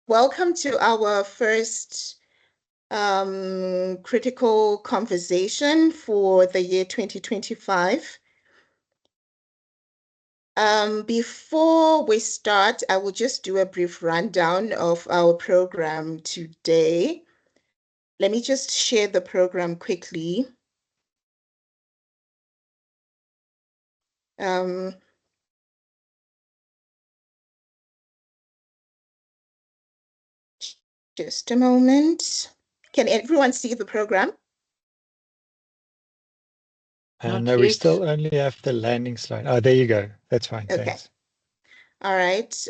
Welcome to our first critical conversation for the year 2025. Before we start, I will just do a brief rundown of our program today. Let me just share the program quickly. Just a moment. Can everyone see the program? No, we still only have the landing slide. Oh, there you go. That's fine. Okay. Thanks. All right.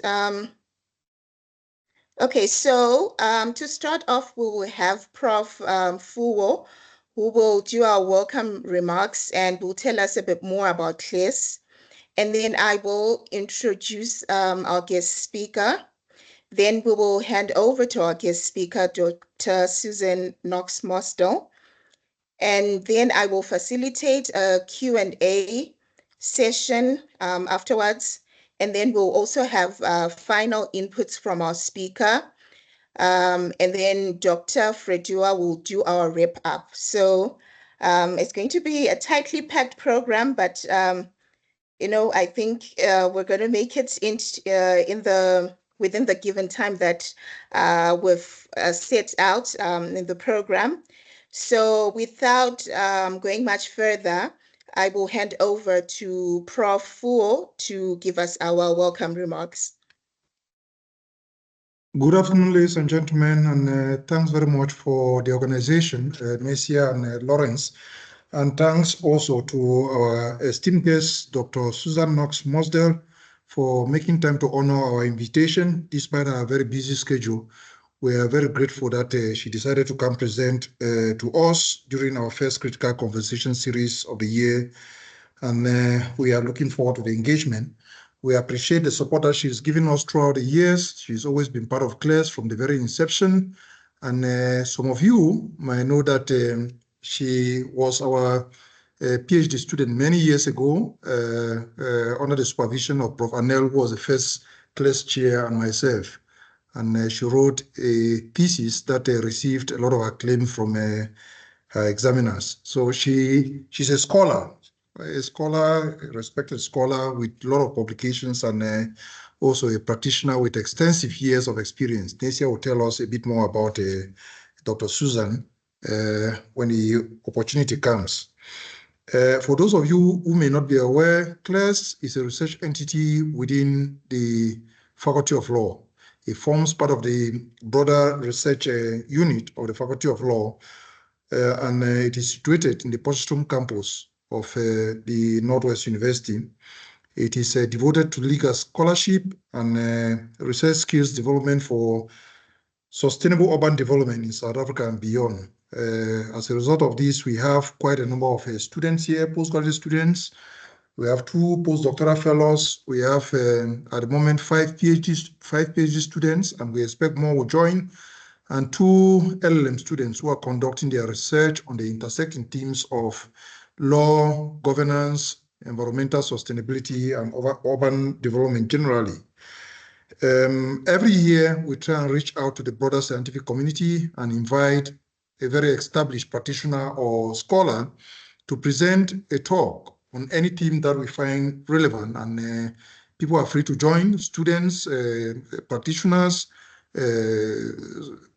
Okay, so to start off, we will have Prof. Fuwo, who will do our welcome remarks and will tell us a bit more about CLES. And then I will introduce our guest speaker. Then we will hand over to our guest speaker, Dr. Susan Mosdell. And then I will facilitate a Q&A session afterwards. And then we'll also have final inputs from our speaker. And then Dr. Fredua will do our wrap up. So it's going to be a tightly packed program, but I think we're going to make it within the given time that we've set out in the program. So without going much further, I will hand over to Prof. Fuo to give us our welcome remarks. Good afternoon, ladies and gentlemen, and thanks very much for the organization, Messia and Lawrence. And thanks also to our esteemed guest, Dr. Susan Mosdell, for making time to honor our invitation despite our very busy schedule. We are very grateful that she decided to come present to us during our first critical conversation series of the year. And we are looking forward to the engagement. We appreciate the support that she's given us throughout the years. She's always been part of CLES from the very inception. And some of you might know that she was our PhD student many years ago under the supervision of Prof. Anel, who was the first CLES chair, and myself. And she wrote a thesis that received a lot of acclaim from her examiners. So she's a scholar, a respected scholar with a lot of publications, and also a practitioner with extensive years of experience. Nesia will tell us a bit more about Dr. Susan when the opportunity comes. For those of you who may not be aware, CLES is a research entity within the Faculty of Law. It forms part of the broader research unit of the Faculty of Law, and it is situated in the Potchefstroom campus of the Northwest University. It is devoted to legal scholarship and research skills development for sustainable urban development in South Africa and beyond. As a result of this, we have quite a number of students here, postgraduate students. We have 2 postdoctoral fellows. We have, at the moment, 5 PhD students, and we expect more will join, and 2 LLM students who are conducting their research on the intersecting themes of law, governance, environmental sustainability, and urban development generally. Every year, we try and reach out to the broader scientific community and invite a very established practitioner or scholar to present a talk on any theme that we find relevant. And people are free to join, students, practitioners,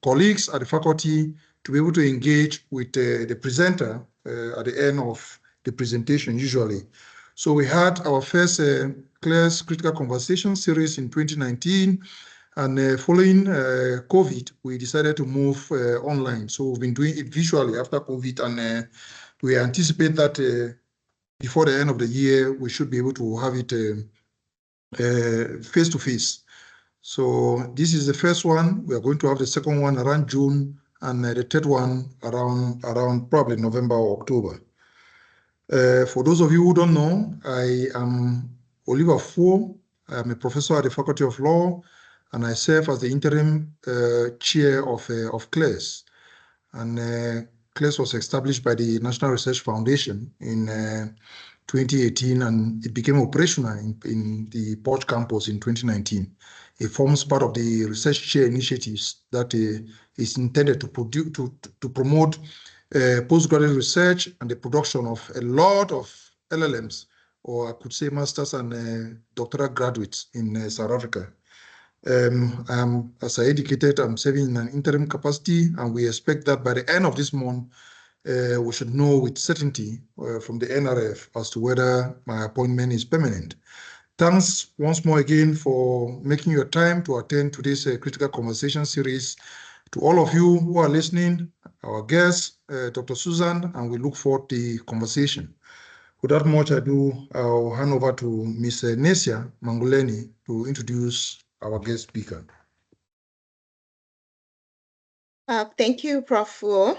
colleagues at the faculty, to be able to engage with the presenter at the end of the presentation usually. So we had our first CLES Critical Conversation series in 2019, and following COVID, we decided to move online. So we've been doing it visually after COVID, and we anticipate that before the end of the year, we should be able to have it face-to-face. So this is the first one. We are going to have the second one around June, and the third one around probably November or October. For those of you who don't know, I am Oliver Fuo. I'm a professor at the Faculty of Law, and I serve as the interim chair of CLES. And CLES was established by the National Research Foundation in 2018, and it became operational in the Potch campus in 2019. It forms part of the research chair initiatives that is intended to promote postgraduate research and the production of a lot of LLMs, or I could say masters and doctoral graduates in South Africa. As I indicated, I'm serving in an interim capacity, and we expect that by the end of this month, we should know with certainty from the NRF as to whether my appointment is permanent. Thanks once more again for making your time to attend to this critical conversation series. To all of you who are listening, our guest, Dr. Susan, and we look forward to the conversation. Without much ado, I'll hand over to Ms. Nesia Manguleni to introduce our guest speaker. Thank you, Prof. Fu.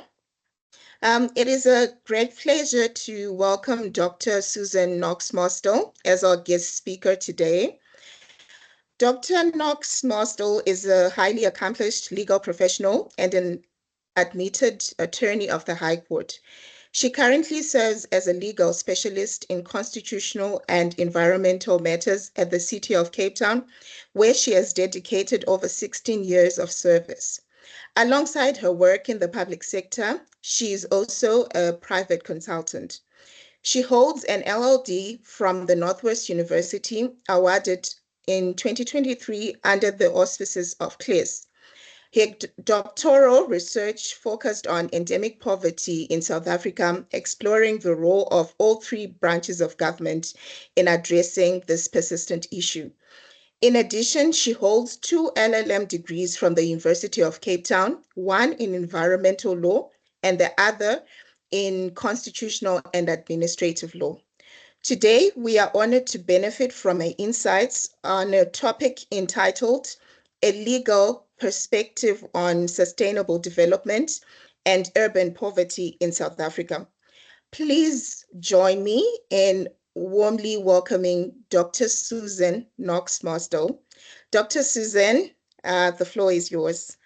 It is a great pleasure to welcome Dr. Susan Mosdell as our guest speaker today. Dr. Mosdell is a highly accomplished legal professional and an admitted attorney of the High Court. She currently serves as a legal specialist in constitutional and environmental matters at the City of Cape Town, where she has dedicated over 16 years of service. Alongside her work in the public sector, she is also a private consultant. She holds an LLD from the Northwest University, awarded in 2023 under the auspices of CLES. Her doctoral research focused on endemic poverty in South Africa, exploring the role of all three branches of government in addressing this persistent issue. In addition, she holds 2 LLM degrees from the University of Cape Town, one in environmental law and the other in constitutional and administrative law. Today, we are honored to benefit from her insights on a topic entitled A Legal Perspective on Sustainable Development and Urban Poverty in South Africa. Please join me in warmly welcoming Dr. Susan Mosdell. Dr. Susan, the floor is yours.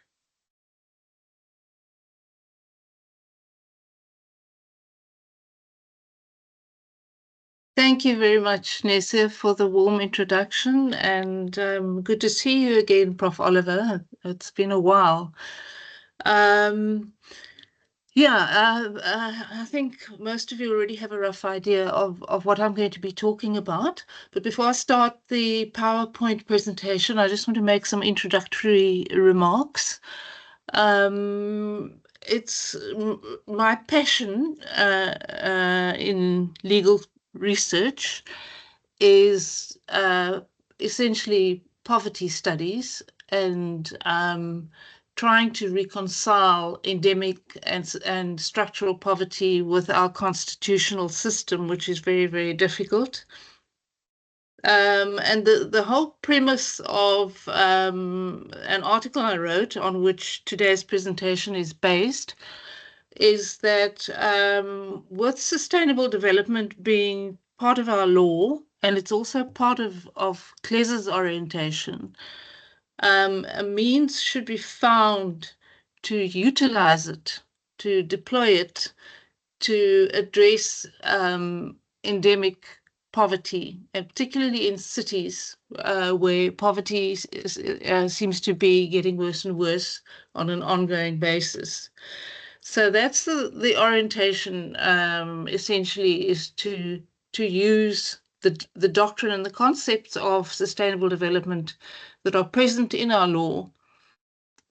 Thank you very much, Nesia, for the warm introduction, and good to see you again, Prof. Oliver. It's been a while. I think most of you already have a rough idea of what I'm going to be talking about. But before I start the PowerPoint presentation, I just want to make some introductory remarks. It's my passion in legal research is essentially poverty studies and trying to reconcile endemic and structural poverty with our constitutional system, which is very, very difficult. And the whole premise of an article I wrote, on which today's presentation is based, is that with sustainable development being part of our law, and it's also part of CLES's orientation, a means should be found to utilize it, to deploy it, to address endemic poverty, and particularly in cities where poverty seems to be getting worse and worse on an ongoing basis. So that's the orientation, essentially, is to use the doctrine and the concepts of sustainable development that are present in our law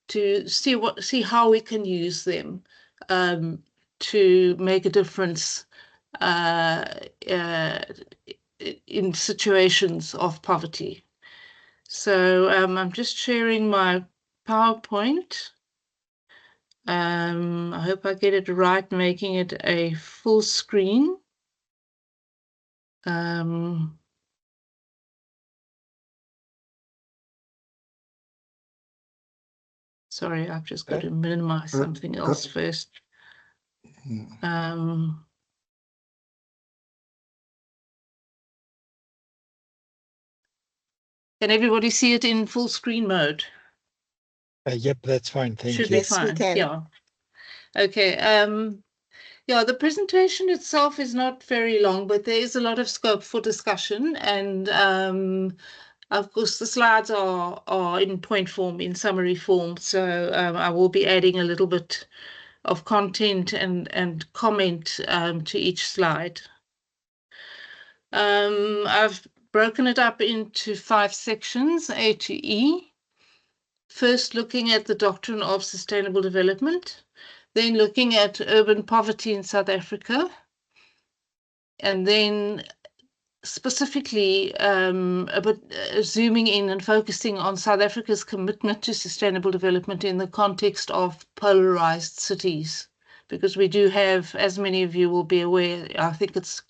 to see how we can use them to make a difference in situations of poverty. So I'm just sharing my PowerPoint. I hope I get it right, making it a full screen. Sorry, I've just got to minimize something else first. Can everybody see it in full screen mode? Yep, that's fine. Thank you. Should be fine. Yes, we can. Yeah. Okay. Yeah, the presentation itself is not very long, but there is a lot of scope for discussion, and Of course, the slides are in point form, in summary form, so I will be adding a little bit of content and comment to each slide. I've broken it up into 5 sections, A to E. First, looking at the doctrine of sustainable development, then looking at urban poverty in South Africa, and then specifically zooming in and focusing on South Africa's commitment to sustainable development in the context of polarized cities, because we do have, as many of you will be aware, I think it's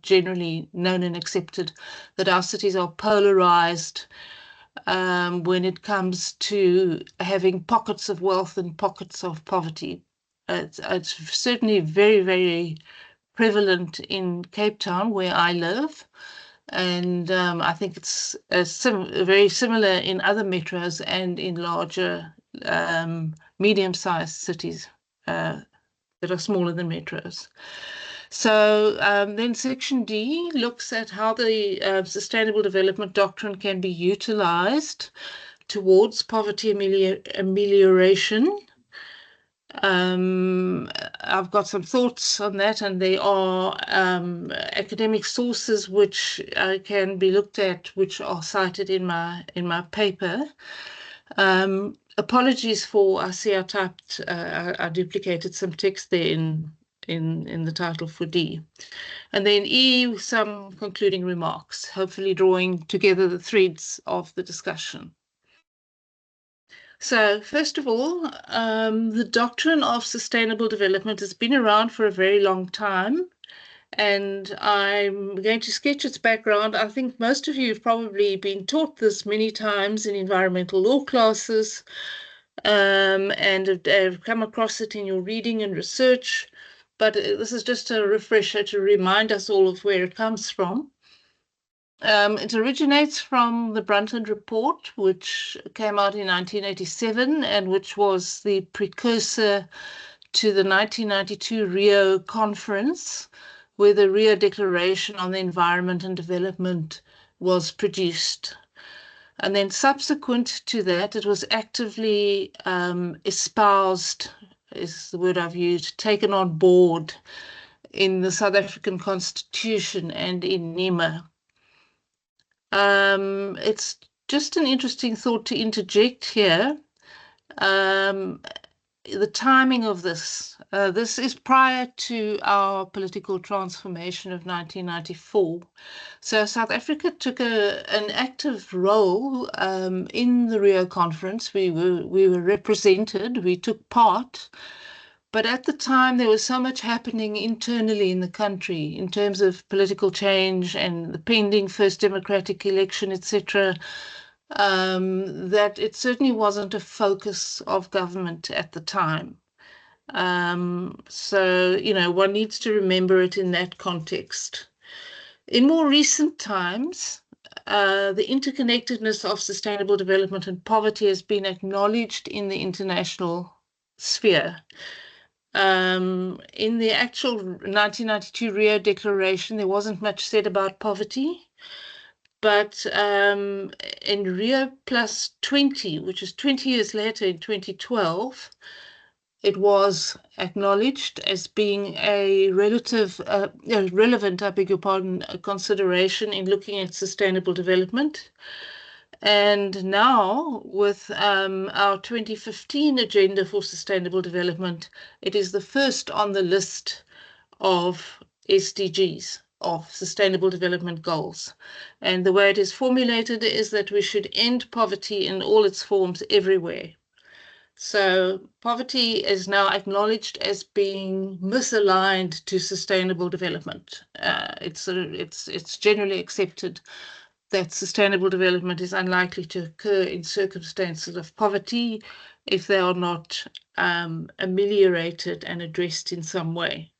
generally known and accepted that our cities are polarized when it comes to having pockets of wealth and pockets of poverty. It's certainly very, very prevalent in Cape Town, where I live. And I think it's very similar in other metros and in larger medium-sized cities that are smaller than metros. So then Section D looks at how the Sustainable Development Doctrine can be utilized towards poverty amelioration. I've got some thoughts on that, and they are academic sources which can be looked at, which are cited in my paper. Apologies for, I see I duplicated some text there in the title for D. And then E, some concluding remarks, hopefully drawing together the threads of the discussion. So first of all, the doctrine of sustainable development has been around for a very long time, and I'm going to sketch its background. I think most of you have probably been taught this many times in environmental law classes, and have come across it in your reading and research, but this is just a refresher to remind us all of where it comes from. It originates from the Brundtland Report, which came out in 1987 and which was the precursor to the 1992 Rio Conference, where the Rio Declaration on the Environment and Development was produced. And then subsequent to that, it was actively espoused, is the word I've used, taken on board in the South African Constitution and in NEMA. It's just an interesting thought to interject here. The timing of this is prior to our political transformation of 1994. So South Africa took an active role in the Rio Conference. We were represented, we took part. But at the time, there was so much happening internally in the country in terms of political change and the pending first democratic election, etc., that it certainly wasn't a focus of government at the time. So, you know, one needs to remember it in that context. In more recent times, the interconnectedness of sustainable development and poverty has been acknowledged in the international sphere. In the actual 1992 Rio Declaration, there wasn't much said about poverty, but in Rio Plus 20, which is 20 years later in 2012, it was acknowledged as being a relevant, I beg your pardon, consideration in looking at sustainable development. And now, with our 2015 Agenda for Sustainable Development, it is the first on the list of SDGs, of Sustainable Development Goals. And the way it is formulated is that we should end poverty in all its forms everywhere. So poverty is now acknowledged as being misaligned to sustainable development. It's generally accepted that sustainable development is unlikely to occur in circumstances of poverty if they are not ameliorated and addressed in some way.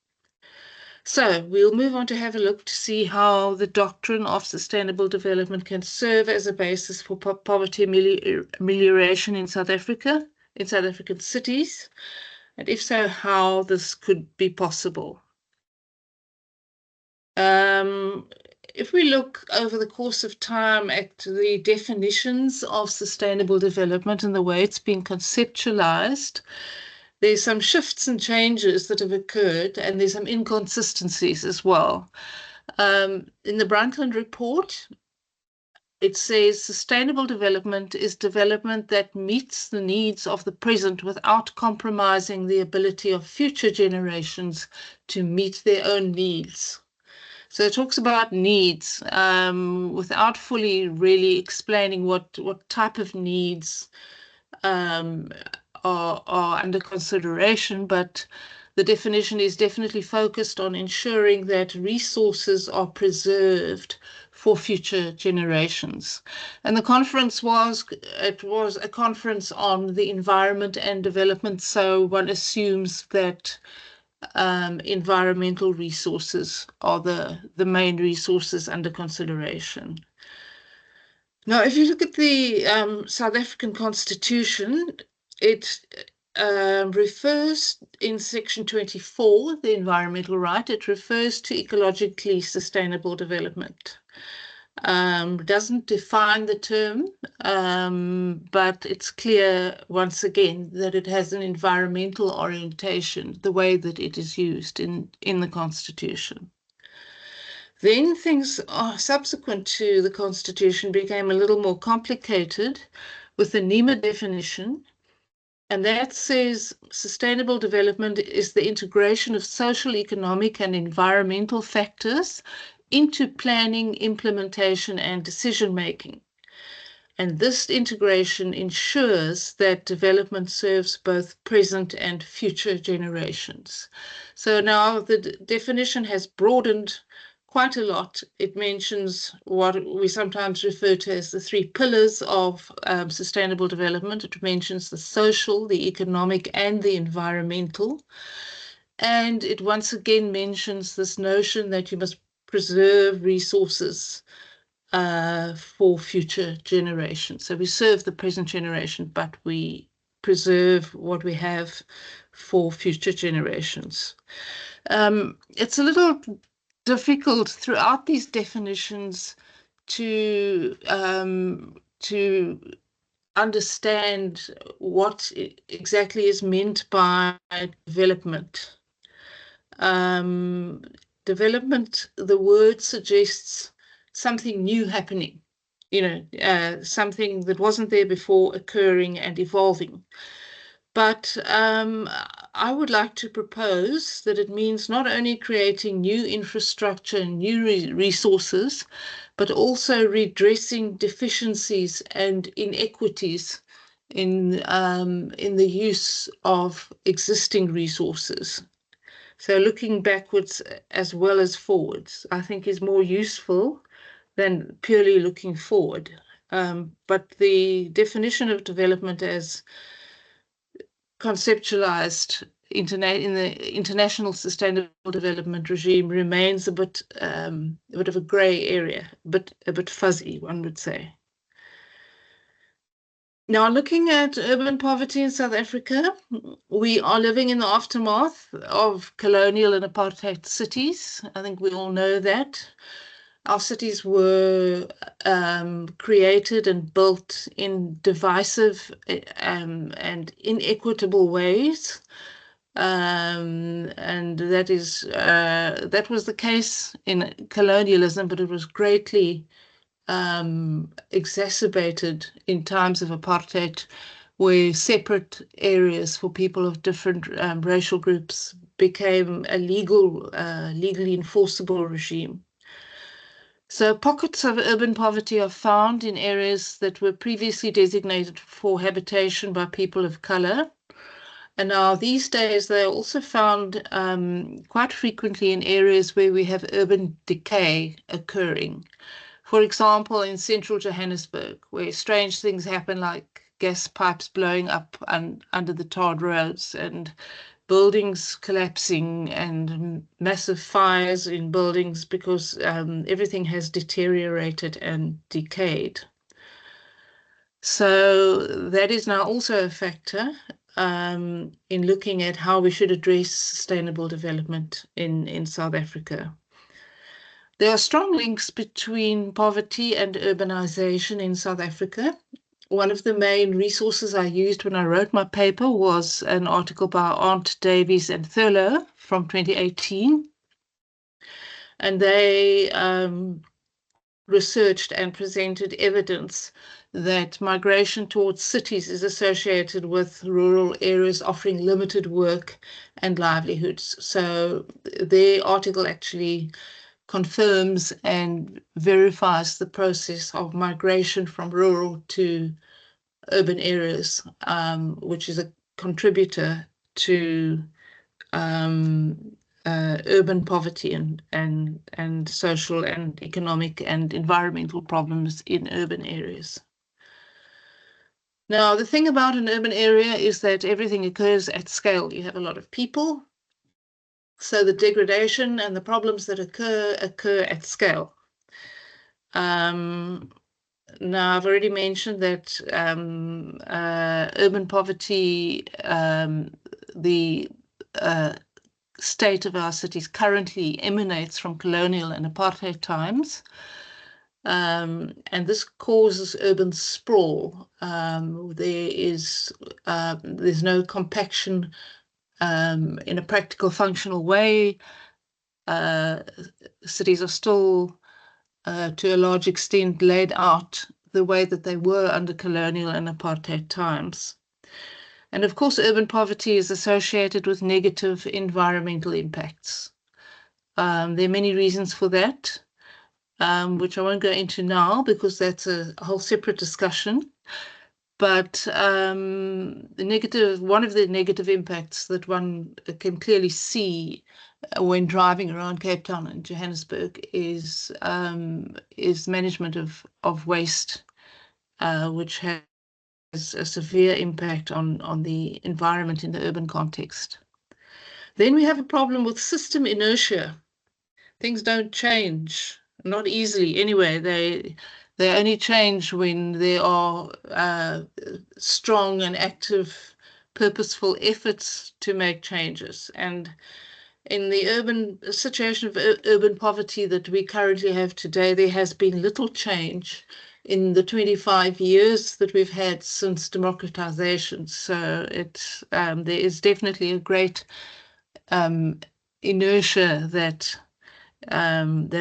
So we'll move on to have a look to see how the doctrine of sustainable development can serve as a basis for poverty amelioration in South Africa, in South African cities, and if so, how this could be possible. if we look over the course of time at the definitions of sustainable development and the way it's been conceptualized, there's some shifts and changes that have occurred, and there's some inconsistencies as well. In the Brundtland report, it says sustainable development is development that meets the needs of the present without compromising the ability of future generations to meet their own needs. So it talks about needs without fully really explaining what type of needs are under consideration, but the definition is definitely focused on ensuring that resources are preserved for future generations. And the conference was a conference on the environment and development, so one assumes that environmental resources are the main resources under consideration. Now, if you look at the South African Constitution, it refers in section 24, the environmental right, it refers to ecologically sustainable development. Doesn't define the term, but it's clear once again that it has an environmental orientation, the way that it is used in the Constitution. Then things subsequent to the Constitution became a little more complicated with the NEMA definition, and that says sustainable development is the integration of social, economic, and environmental factors into planning, implementation, and decision-making. And this integration ensures that development serves both present and future generations. So now the definition has broadened quite a lot. It mentions what we sometimes refer to as the 3 pillars of sustainable development. It mentions the social, the economic, and the environmental. And it once again mentions this notion that you must preserve resources for future generations. So we serve the present generation, but we preserve what we have for future generations. It's a little difficult throughout these definitions to understand what exactly is meant by development. Development, the word suggests something new happening, something that wasn't there before occurring and evolving. But I would like to propose that it means not only creating new infrastructure, new resources, but also redressing deficiencies and inequities in the use of existing resources. So looking backwards as well as forwards, I think is more useful than purely looking forward. But the definition of development as conceptualized in the international sustainable development regime remains a bit of a gray area, a bit fuzzy, one would say. Now, looking at urban poverty in South Africa, we are living in the aftermath of colonial and apartheid cities. I think we all know that. Our cities were created and built in divisive and inequitable ways. And that was the case in colonialism, but it was greatly exacerbated in times of apartheid, where separate areas for people of different racial groups became a legally enforceable regime. So pockets of urban poverty are found in areas that were previously designated for habitation by people of color. And now these days, they are also found quite frequently in areas where we have urban decay occurring. For example, in central Johannesburg, where strange things happen like gas pipes blowing up under the tarred roads and buildings collapsing and massive fires in buildings because everything has deteriorated and decayed. So that is now also a factor in looking at how we should address sustainable development in South Africa. There are strong links between poverty and urbanization in South Africa. One of the main resources I used when I wrote my paper was an article by Arndt, Davies and Thurlow from 2018. And they researched and presented evidence that migration towards cities is associated with rural areas offering limited work and livelihoods. So their article actually confirms and verifies the process of migration from rural to urban areas, which is a contributor to urban poverty and social and economic and environmental problems in urban areas. Now, the thing about an urban area is that everything occurs at scale. You have a lot of people, so the degradation and the problems that occur at scale. Now, I've already mentioned that urban poverty, the state of our cities currently emanates from colonial and apartheid times. And this causes urban sprawl. There's no compaction in a practical, functional way. Cities are still, to a large extent, laid out the way that they were under colonial and apartheid times. And of course, urban poverty is associated with negative environmental impacts. There are many reasons for that, which I won't go into now because that's a whole separate discussion. But one of the negative impacts that one can clearly see when driving around Cape Town and Johannesburg is management of waste, which has a severe impact on the environment in the urban context. Then we have a problem with system inertia. Things don't change, not easily anyway. They only change when there are strong and active, purposeful efforts to make changes. And in the situation of urban poverty that we currently have today, there has been little change in the 25 years that we've had since democratization. So there is definitely a great inertia that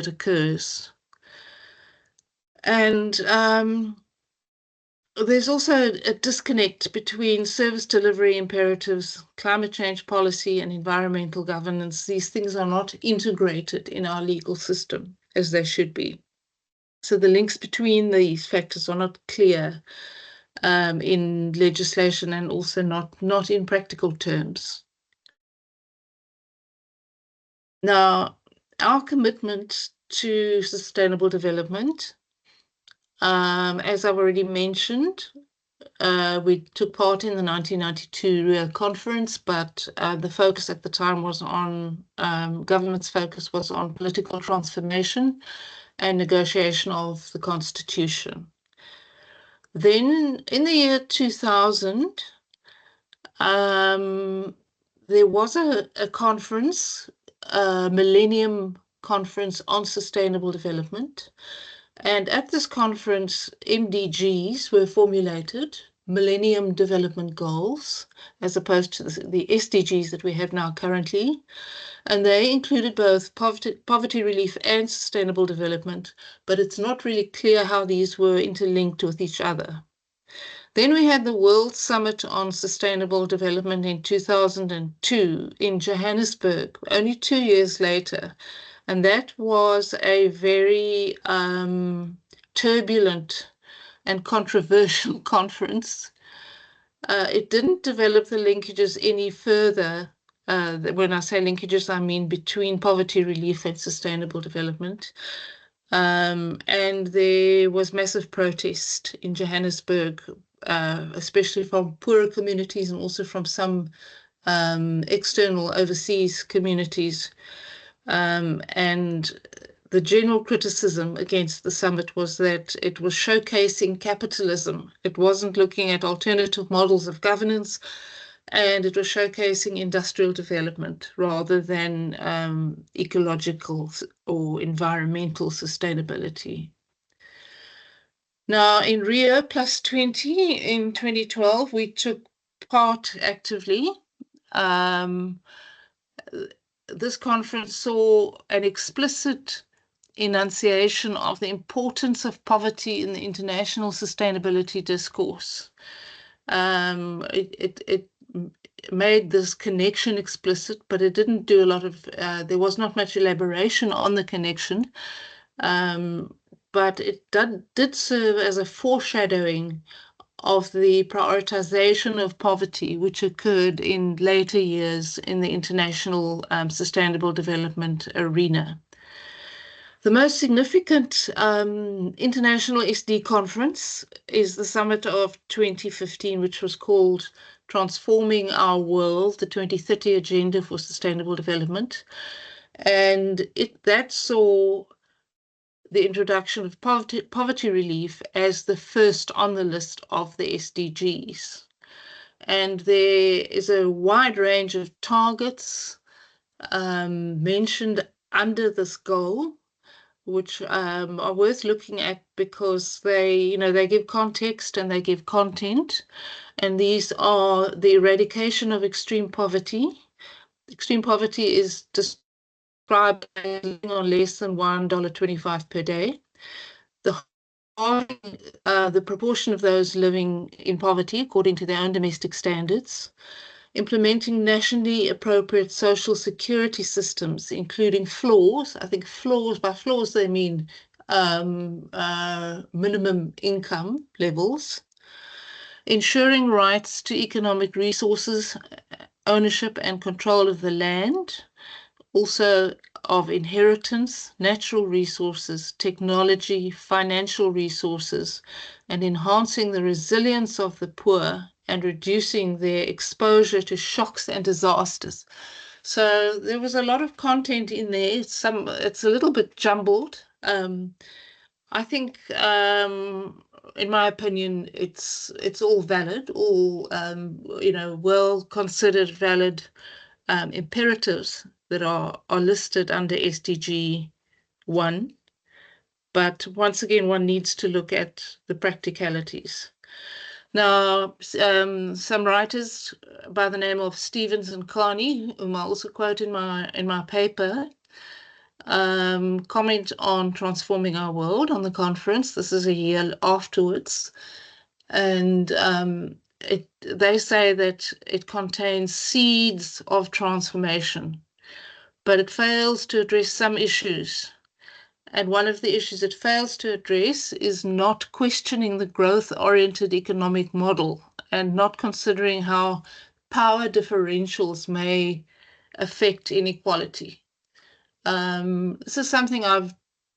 occurs. And there's also a disconnect between service delivery imperatives, climate change policy, and environmental governance. These things are not integrated in our legal system as they should be. So the links between these factors are not clear in legislation and also not in practical terms. Now, our commitment to sustainable development, as I've already mentioned, we took part in the 1992 Rio Conference, but the focus at the time was on, government's focus was on political transformation and negotiation of the Constitution. Then in the year 2000, there was a conference, Millennium Conference on Sustainable Development. And at this conference, MDGs were formulated, Millennium Development Goals, as opposed to the SDGs that we have now currently. And they included both poverty relief and sustainable development, but it's not really clear how these were interlinked with each other. Then we had the World Summit on Sustainable Development in 2002 in Johannesburg, only 2 years later. And that was a very turbulent and controversial conference. It didn't develop the linkages any further. When I say linkages, I mean between poverty relief and sustainable development. And there was massive protest in Johannesburg, especially from poorer communities and also from some external overseas communities. And the general criticism against the summit was that it was showcasing capitalism. It wasn't looking at alternative models of governance. and it was showcasing industrial development rather than ecological or environmental sustainability. Now, in Rio +20 in 2012, we took part actively. This conference saw an explicit enunciation of the importance of poverty in the international sustainability discourse. It made this connection explicit, but it didn't do a lot of, there was not much elaboration on the connection, but it did serve as a foreshadowing of the prioritization of poverty, which occurred in later years in the international sustainable development arena. The most significant international SD conference is the summit of 2015, which was called Transforming Our World, the 2030 Agenda for Sustainable Development. And that saw the introduction of poverty relief as the first on the list of the SDGs. And there is a wide range of targets mentioned under this goal, which are worth looking at because they give context and they give content. And these are the eradication of extreme poverty. Extreme poverty is described as living on less than $1.25 per day. The proportion of those living in poverty according to their own domestic standards, implementing nationally appropriate social security systems, including floors. I think by floors they mean minimum income levels, ensuring rights to economic resources, ownership and control of the land, also of inheritance, natural resources, technology, financial resources, and enhancing the resilience of the poor and reducing their exposure to shocks and disasters. So there was a lot of content in there. It's a little bit jumbled. I think, in my opinion, it's all valid, all well considered, valid imperatives that are listed under SDG 1. But once again, one needs to look at the practicalities. Now, some writers by the name of Stevens and Carney, whom I also quote in my paper, comment on Transforming Our World on the conference. This is a year afterwards. And they say that it contains seeds of transformation, but it fails to address some issues. And one of the issues it fails to address is not questioning the growth-oriented economic model and not considering how power differentials may affect inequality. This is something I've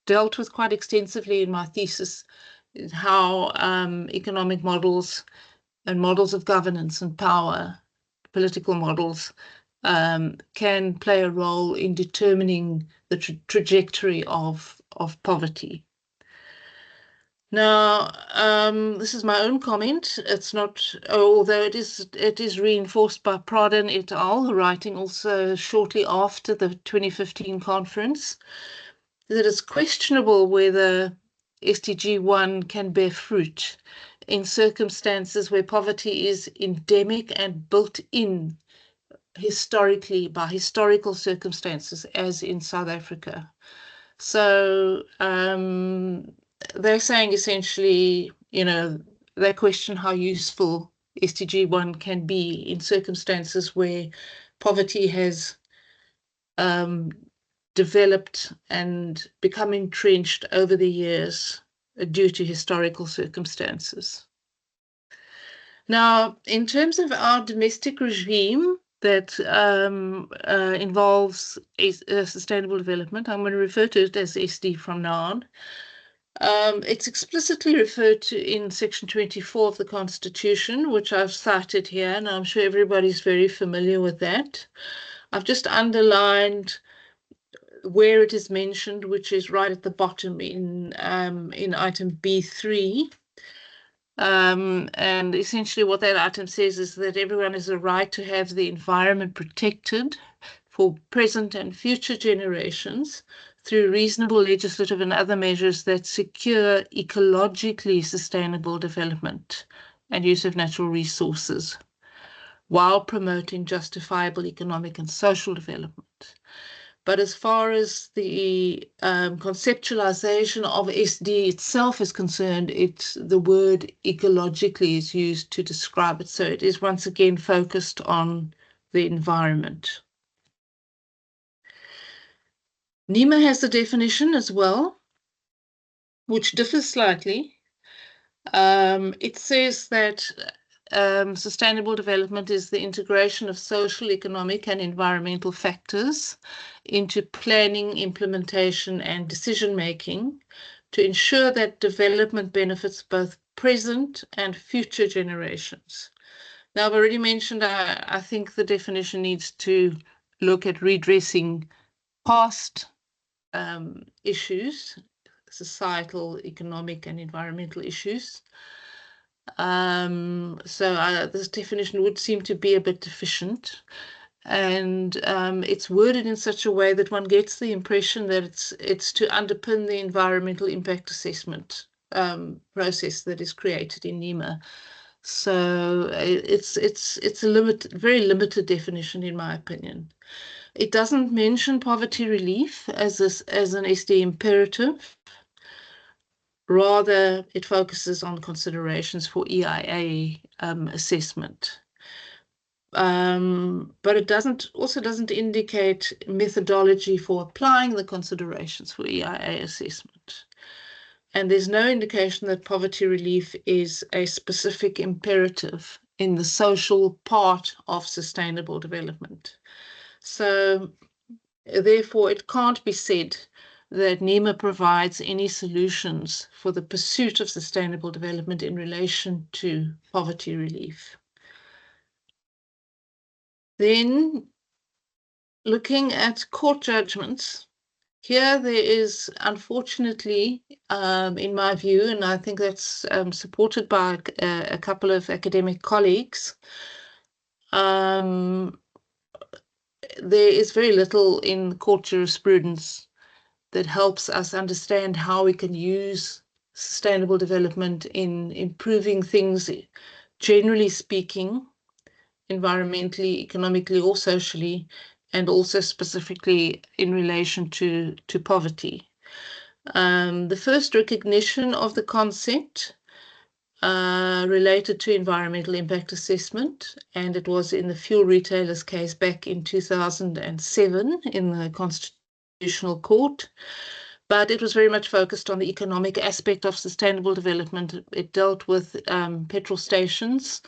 dealt with quite extensively in my thesis, how economic models and models of governance and power, political models, can play a role in determining the trajectory of poverty. Now, this is my own comment. It's not, although it is reinforced by Pradhan et al., writing also shortly after the 2015 conference, that it's questionable whether SDG 1 can bear fruit in circumstances where poverty is endemic and built in historically by historical circumstances, as in South Africa. So they're saying essentially, they question how useful SDG 1 can be in circumstances where poverty has developed and become entrenched over the years due to historical circumstances. Now, in terms of our domestic regime that involves sustainable development, I'm going to refer to it as SD from now on. It's explicitly referred to in Section 24 of the Constitution, which I've cited here, and I'm sure everybody's very familiar with that. I've just underlined where it is mentioned, which is right at the bottom in item B3. And essentially what that item says is that everyone has a right to have the environment protected for present and future generations through reasonable legislative and other measures that secure ecologically sustainable development and use of natural resources while promoting justifiable economic and social development. But as far as the conceptualization of SD itself is concerned, the word ecologically is used to describe it. So it is once again focused on the environment. NEMA has a definition as well, which differs slightly. It says that sustainable development is the integration of social, economic, and environmental factors into planning, implementation, and decision-making to ensure that development benefits both present and future generations. Now, I've already mentioned, I think the definition needs to look at redressing past issues, societal, economic, and environmental issues. So this definition would seem to be a bit deficient, and it's worded in such a way that one gets the impression that it's to underpin the environmental impact assessment process that is created in NEMA. So it's a very limited definition, in my opinion. It doesn't mention poverty relief as an SD imperative. Rather, it focuses on considerations for EIA assessment. But it also doesn't indicate methodology for applying the considerations for EIA assessment. And there's no indication that poverty relief is a specific imperative in the social part of sustainable development. So therefore, it can't be said that NEMA provides any solutions for the pursuit of sustainable development in relation to poverty relief. Then, looking at court judgments, here there is, unfortunately, in my view, and I think that's supported by a couple of academic colleagues, there is very little in court jurisprudence that helps us understand how we can use sustainable development in improving things, generally speaking, environmentally, economically, or socially, and also specifically in relation to poverty. The first recognition of the concept related to environmental impact assessment, and it was in the fuel retailers case back in 2007 in the Constitutional Court, but it was very much focused on the economic aspect of sustainable development. It dealt with petrol stations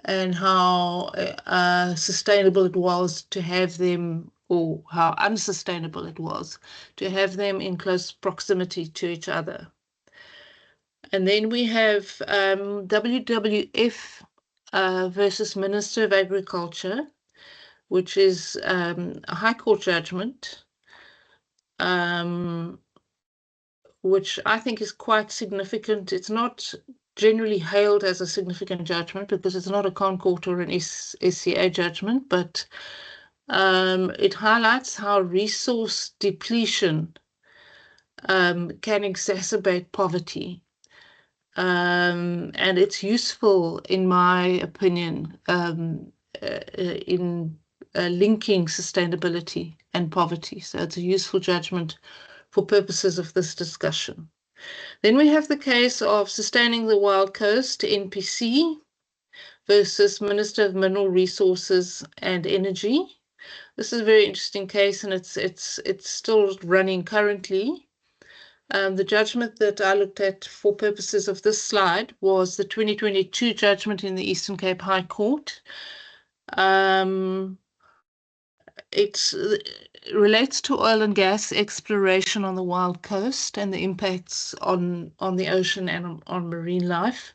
and how sustainable it was to have them, or how unsustainable it was to have them in close proximity to each other. And then we have WWF versus Minister of Agriculture, which is a High Court judgment, which I think is quite significant. It's not generally hailed as a significant judgment because it's not a ConCourt or an SCA judgment, but it highlights how resource depletion can exacerbate poverty. And it's useful, in my opinion, in linking sustainability and poverty. So it's a useful judgment for purposes of this discussion. Then we have the case of Sustaining the Wild Coast, NPC, versus Minister of Mineral Resources and Energy. This is a very interesting case, and it's still running currently. The judgment that I looked at for purposes of this slide was the 2022 judgment in the Eastern Cape High Court. It relates to oil and gas exploration on the Wild Coast and the impacts on the ocean and on marine life.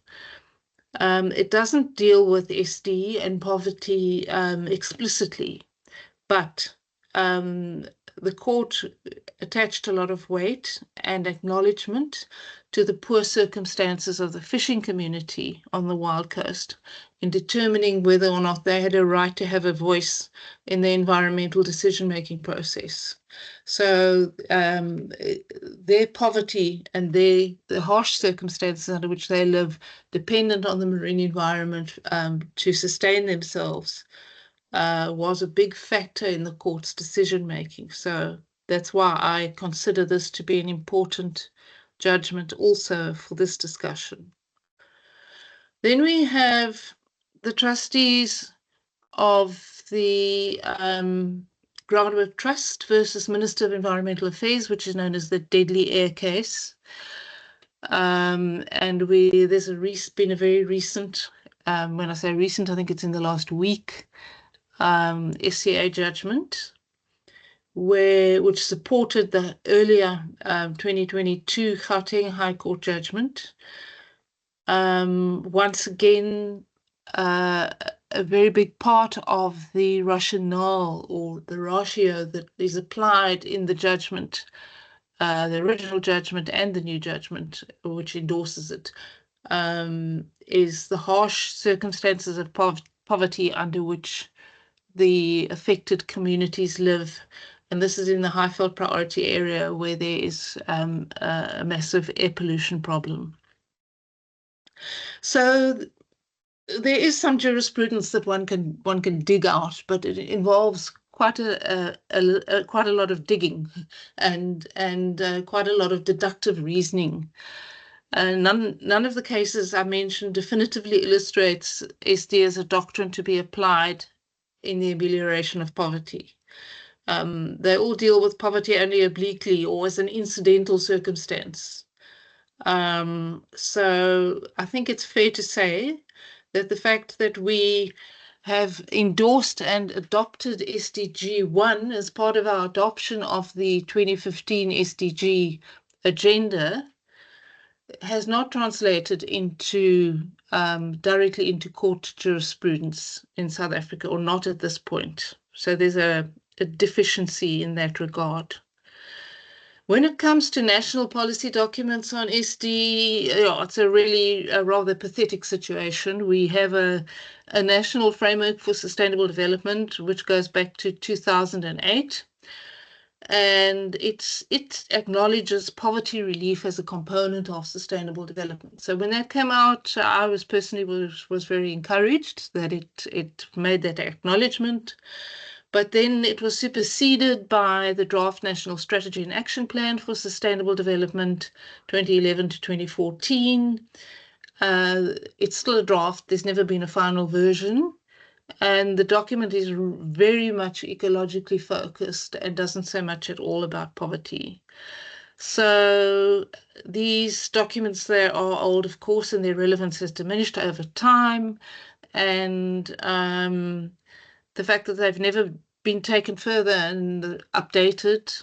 It doesn't deal with SD and poverty explicitly, but the court attached a lot of weight and acknowledgement to the poor circumstances of the fishing community on the Wild Coast in determining whether or not they had a right to have a voice in the environmental decision-making process. So their poverty and the harsh circumstances under which they live, dependent on the marine environment to sustain themselves, was a big factor in the court's decision-making. So that's why I consider this to be an important judgment also for this discussion. Then we have the trustees of the Groundwork Trust versus Minister of Environmental Affairs, which is known as the Deadly Air case. And there's been a very recent, when I say recent, I think it's in the last week, SCA judgment, which supported the earlier 2022 Gauteng High Court judgment. Once again, a very big part of the rationale or the ratio that is applied in the judgment, the original judgment and the new judgment, which endorses it, is the harsh circumstances of poverty under which the affected communities live. And this is in the Highveld priority area where there is a massive air pollution problem. So there is some jurisprudence that one can dig out, but it involves quite a lot of digging and quite a lot of deductive reasoning. None of the cases I mentioned definitively illustrates SD as a doctrine to be applied in the amelioration of poverty. They all deal with poverty only obliquely or as an incidental circumstance. So I think it's fair to say that the fact that we have endorsed and adopted SDG 1 as part of our adoption of the 2015 SDG agenda has not translated into directly into court jurisprudence in South Africa, or not at this point. So there's a deficiency in that regard. When it comes to national policy documents on SD, it's a really rather pathetic situation. We have a national framework for sustainable development, which goes back to 2008. And it acknowledges poverty relief as a component of sustainable development. So when that came out, I was personally was very encouraged that it made that acknowledgement. But then it was superseded by the draft National Strategy and Action Plan for Sustainable Development 2011 to 2014. It's still a draft. There's never been a final version. And the document is very much ecologically focused and doesn't say much at all about poverty. So these documents there are old, of course, and their relevance has diminished over time. And the fact that they've never been taken further and updated,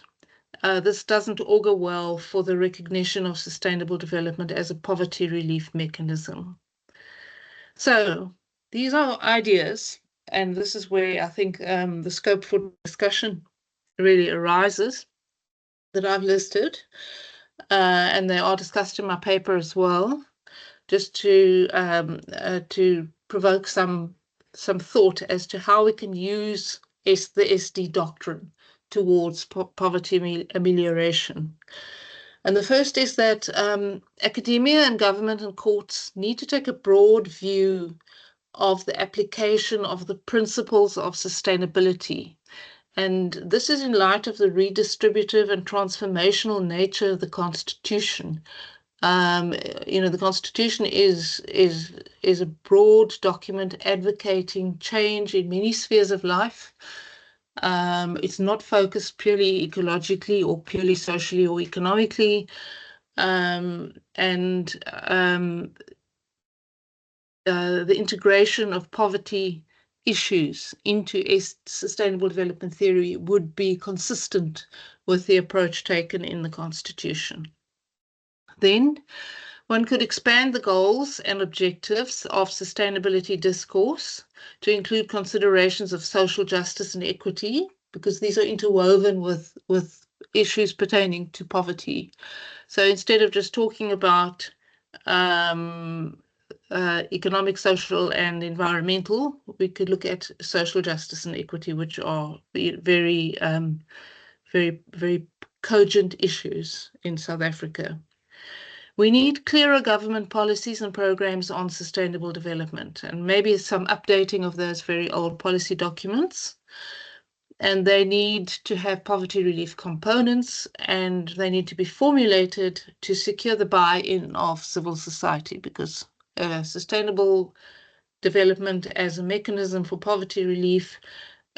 this doesn't augur well for the recognition of sustainable development as a poverty relief mechanism. So these are ideas, and this is where I think the scope for discussion really arises that I've listed, and they are discussed in my paper as well, just to provoke some thought as to how we can use the SD doctrine towards poverty amelioration. And the first is that academia and government and courts need to take a broad view of the application of the principles of sustainability. And this is in light of the redistributive and transformational nature of the Constitution. The Constitution is a broad document advocating change in many spheres of life. It's not focused purely ecologically or purely socially or economically. The integration of poverty issues into sustainable development theory would be consistent with the approach taken in the Constitution. Then one could expand the goals and objectives of sustainability discourse to include considerations of social justice and equity, because these are interwoven with issues pertaining to poverty. So instead of just talking about economic, social, and environmental, we could look at social justice and equity, which are very, very cogent issues in South Africa. We need clearer government policies and programs on sustainable development, and maybe some updating of those very old policy documents. And they need to have poverty relief components, and they need to be formulated to secure the buy-in of civil society, because sustainable development as a mechanism for poverty relief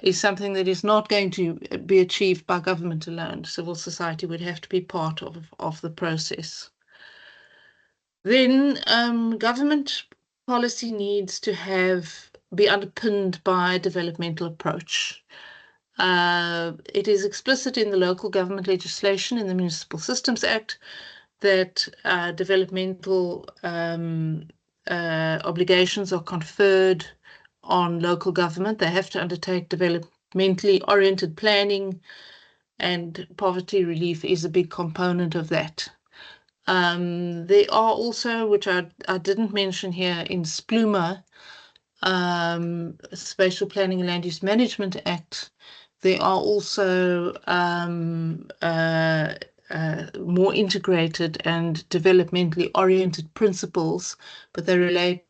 is something that is not going to be achieved by government alone. Civil society would have to be part of the process. Then government policy needs to be underpinned by a developmental approach. It is explicit in the local government legislation in the Municipal Systems Act that developmental obligations are conferred on local government. They have to undertake developmentally oriented planning, and poverty relief is a big component of that. There are also, which I didn't mention here, in SPLUMA, Spatial Planning and Land Use Management Act, there are also more integrated and developmentally oriented principles, but they relate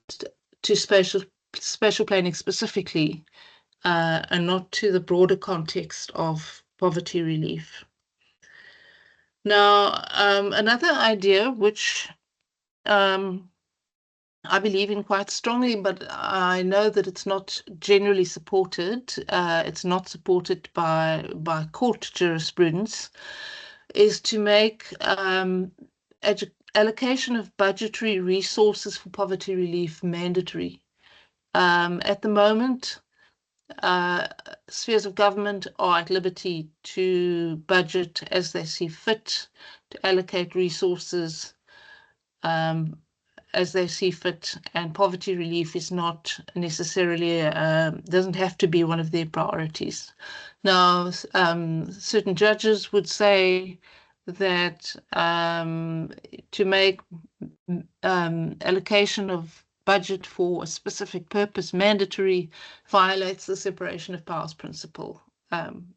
to spatial planning specifically, and not to the broader context of poverty relief. Now, another idea which I believe in quite strongly, but I know that it's not generally supported. It's not supported by court jurisprudence, is to make allocation of budgetary resources for poverty relief mandatory. At the moment, spheres of government are at liberty to budget as they see fit, to allocate resources as they see fit, and poverty relief is not necessarily, doesn't have to be one of their priorities. Now, certain judges would say that to make allocation of budget for a specific purpose mandatory violates the separation of powers principle.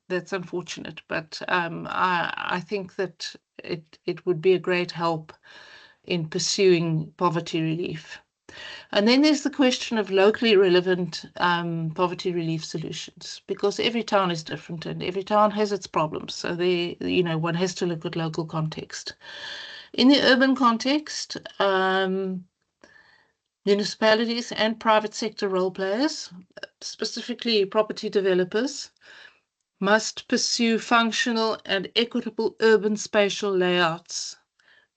That's unfortunate, but I think that it would be a great help in pursuing poverty relief. And then there's the question of locally relevant poverty relief solutions, because every town is different and every town has its problems. So one has to look at local context. In the urban context, municipalities and private sector role players, specifically property developers, must pursue functional and equitable urban spatial layouts.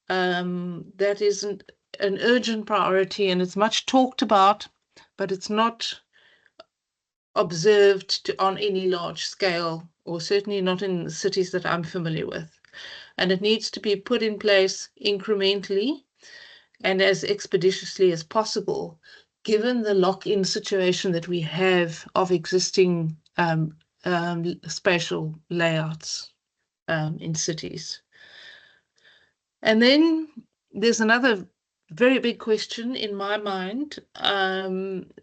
That is an urgent priority, and it's much talked about, but it's not observed on any large scale, or certainly not in the cities that I'm familiar with. And it needs to be put in place incrementally and as expeditiously as possible, given the lock-in situation that we have of existing spatial layouts in cities. And then there's another very big question in my mind,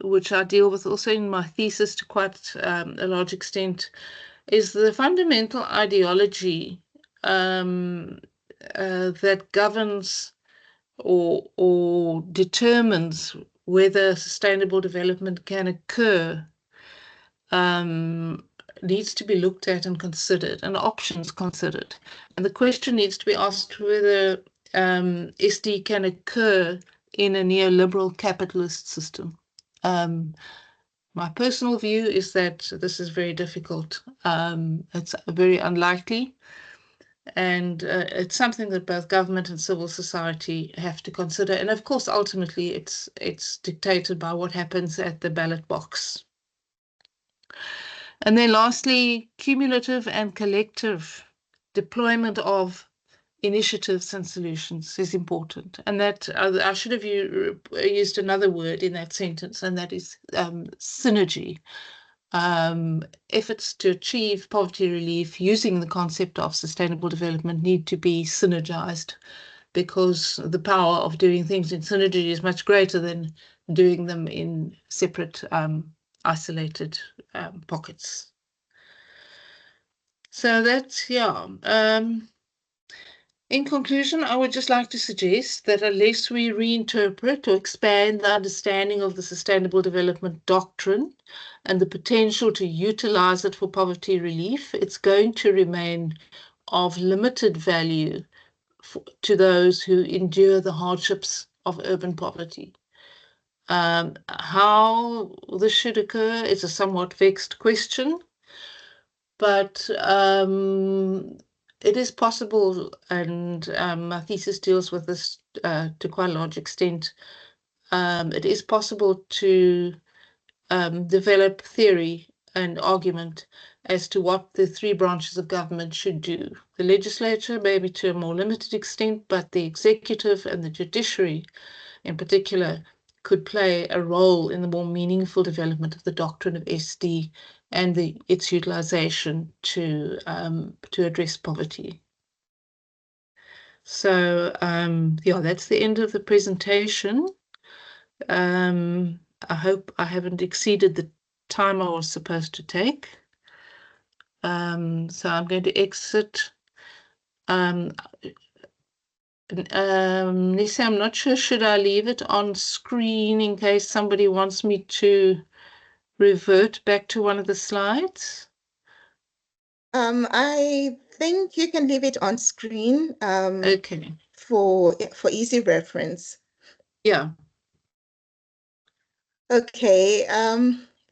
which I deal with also in my thesis to quite a large extent, is the fundamental ideology that governs or determines whether sustainable development can occur, needs to be looked at and considered, and options considered. And the question needs to be asked whether SD can occur in a neoliberal capitalist system. My personal view is that this is very difficult. It's very unlikely. And it's something that both government and civil society have to consider. And of course, ultimately, it's dictated by what happens at the ballot box. And then lastly, cumulative and collective deployment of initiatives and solutions is important. And that I should have used another word in that sentence, and that is synergy. efforts to achieve poverty relief using the concept of sustainable development need to be synergized, because the power of doing things in synergy is much greater than doing them in separate, isolated pockets. So that's, yeah. In conclusion, I would just like to suggest that unless we reinterpret or expand the understanding of the Sustainable Development Doctrine and the potential to utilize it for poverty relief, it's going to remain of limited value to those who endure the hardships of urban poverty. How this should occur is a somewhat vexed question, but it is possible, and my thesis deals with this to quite a large extent. It is possible to develop theory and argument as to what the three branches of government should do. The legislature, maybe to a more limited extent, but the executive and the judiciary in particular could play a role in the more meaningful development of the doctrine of SD and its utilization to address poverty. So yeah, that's the end of the presentation. I hope I haven't exceeded the time I was supposed to take. So I'm going to exit. Lisa, I'm not sure, should I leave it on screen in case somebody wants me to revert back to one of the slides? I think you can leave it on screen Okay. for easy reference. Yeah. Okay.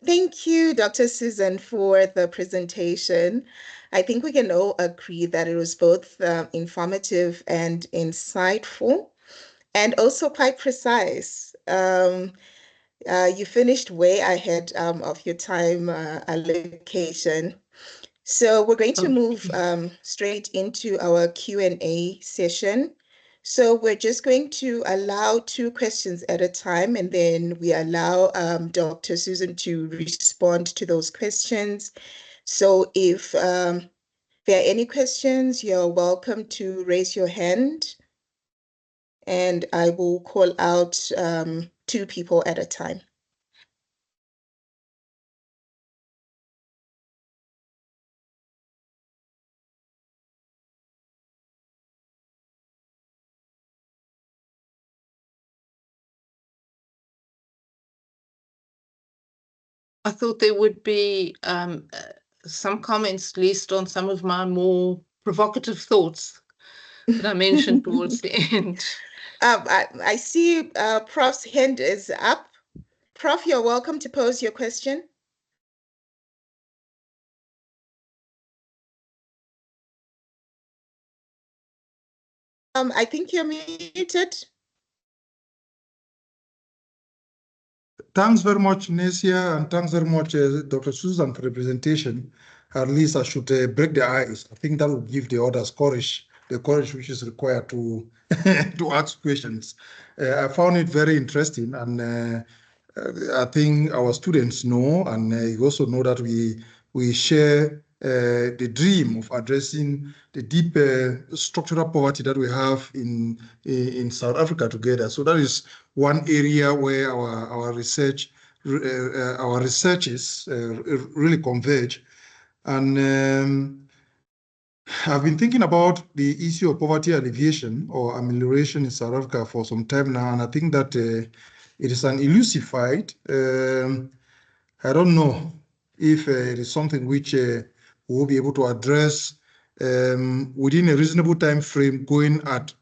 Thank you, Dr. Susan, for the presentation. I think we can all agree that it was both informative and insightful, and also quite precise. You finished way ahead of your time allocation. So we're going to move straight into our Q&A session. So we're just going to allow 2 questions at a time, and then we allow Dr. Susan to respond to those questions. So if there are any questions, you're welcome to raise your hand, and I will call out 2 people at a time. I thought there would be some comments, at least on some of my more provocative thoughts that I mentioned towards the end. I see Prof's hand is up. Prof, you're welcome to pose your question. I think you're muted. Thanks very much, Nesia, and thanks very much, Dr. Susan, for the presentation. At least I should break the ice. I think that will give the others courage, the courage which is required to to ask questions. I found it very interesting, and I think our students know, and you also know that we share the dream of addressing the deep structural poverty that we have in South Africa together. So that is one area where our researches really converge. And I've been thinking about the issue of poverty alleviation or amelioration in South Africa for some time now, and I think that it is an elusive fight. I don't know if it is something which we will be able to address within a reasonable time frame, going at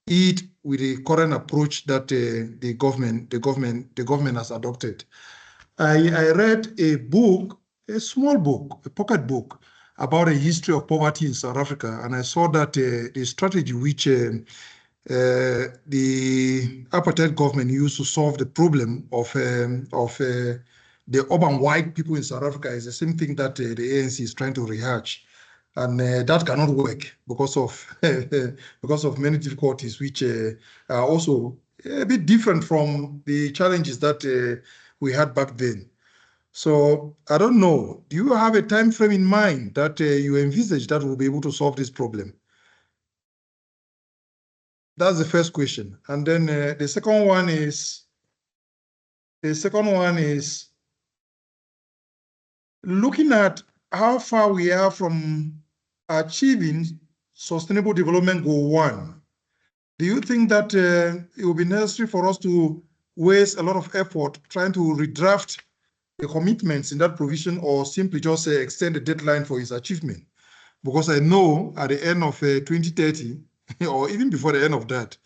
it with the current approach that the government has adopted. I read a book, a small book, a pocket book, about a history of poverty in South Africa, and I saw that the strategy which the apartheid government used to solve the problem of the urban white people in South Africa is the same thing that the ANC is trying to rehash, and that cannot work because of many difficulties which are also a bit different from the challenges that we had back then. So I don't know. Do you have a time frame in mind that you envisage that will be able to solve this problem? That's the first question. And then the second one is looking at how far we are from achieving Sustainable Development Goal 1. Do you think that it will be necessary for us to waste a lot of effort trying to redraft the commitments in that provision, or simply just extend the deadline for its achievement? Because I know at the end of 2030, or even before the end of that,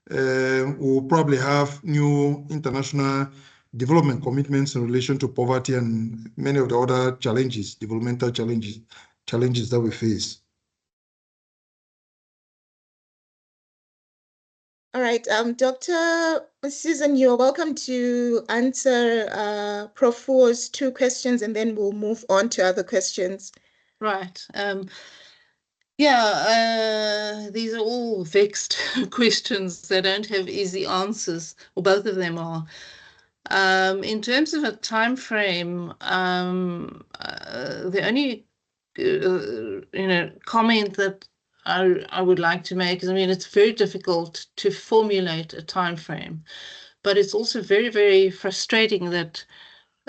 we'll probably have new international development commitments in relation to poverty and many of the other challenges, developmental challenges that we face. All right, Dr. Susan, you're welcome to answer Prof. Fuo's 2 questions, and then we'll move on to other questions. Right. These are all vexed questions. They don't have easy answers, or both of them are. In terms of a time frame, the only comment that I would like to make is, I mean, it's very difficult to formulate a time frame, but it's also very, very frustrating that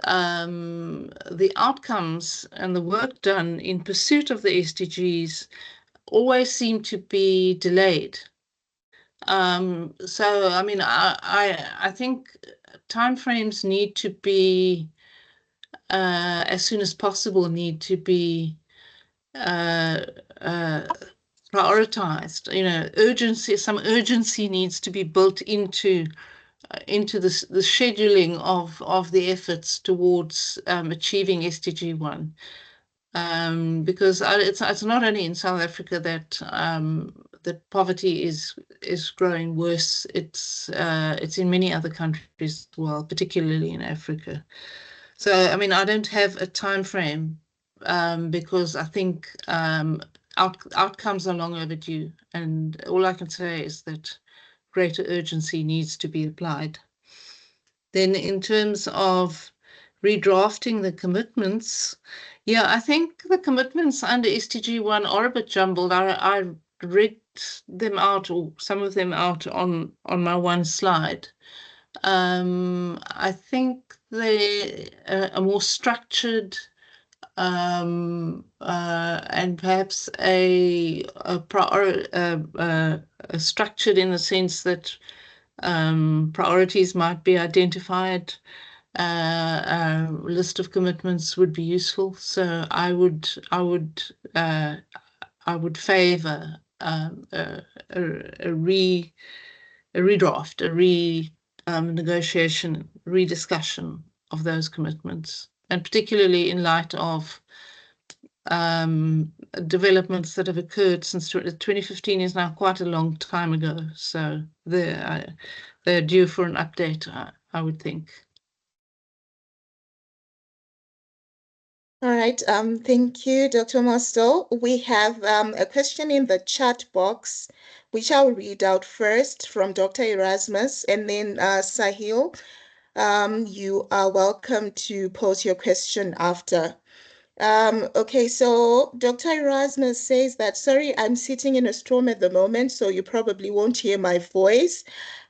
the outcomes and the work done in pursuit of the SDGs always seem to be delayed. So, I mean, I think timeframes need to be, as soon as possible, need to be prioritized. You know, urgency, some urgency needs to be built into the scheduling of the efforts towards achieving SDG 1. Because it's not only in South Africa that that poverty is growing worse. It's in many other countries as well, particularly in Africa. So I mean, I don't have a time frame because I think outcomes are long overdue, and all I can say is that greater urgency needs to be applied. Then in terms of redrafting the commitments, yeah, I think the commitments under SDG 1 are a bit jumbled. I read them out, or some of them out on my one slide. I think they are more structured and perhaps structured in the sense that priorities might be identified. A list of commitments would be useful. So I would favor a redraft, negotiation, rediscussion of those commitments, and particularly in light of developments that have occurred since 2015 is now quite a long time ago. So they're due for an update, I would think. All right, thank you, Dr. Mosdell. We have a question in the chat box, which I'll read out first from Dr. Erasmus, and then Sahil, you are welcome to pose your question after. Okay, so Dr. Erasmus says that, sorry, I'm sitting in a storm at the moment, so you probably won't hear my voice.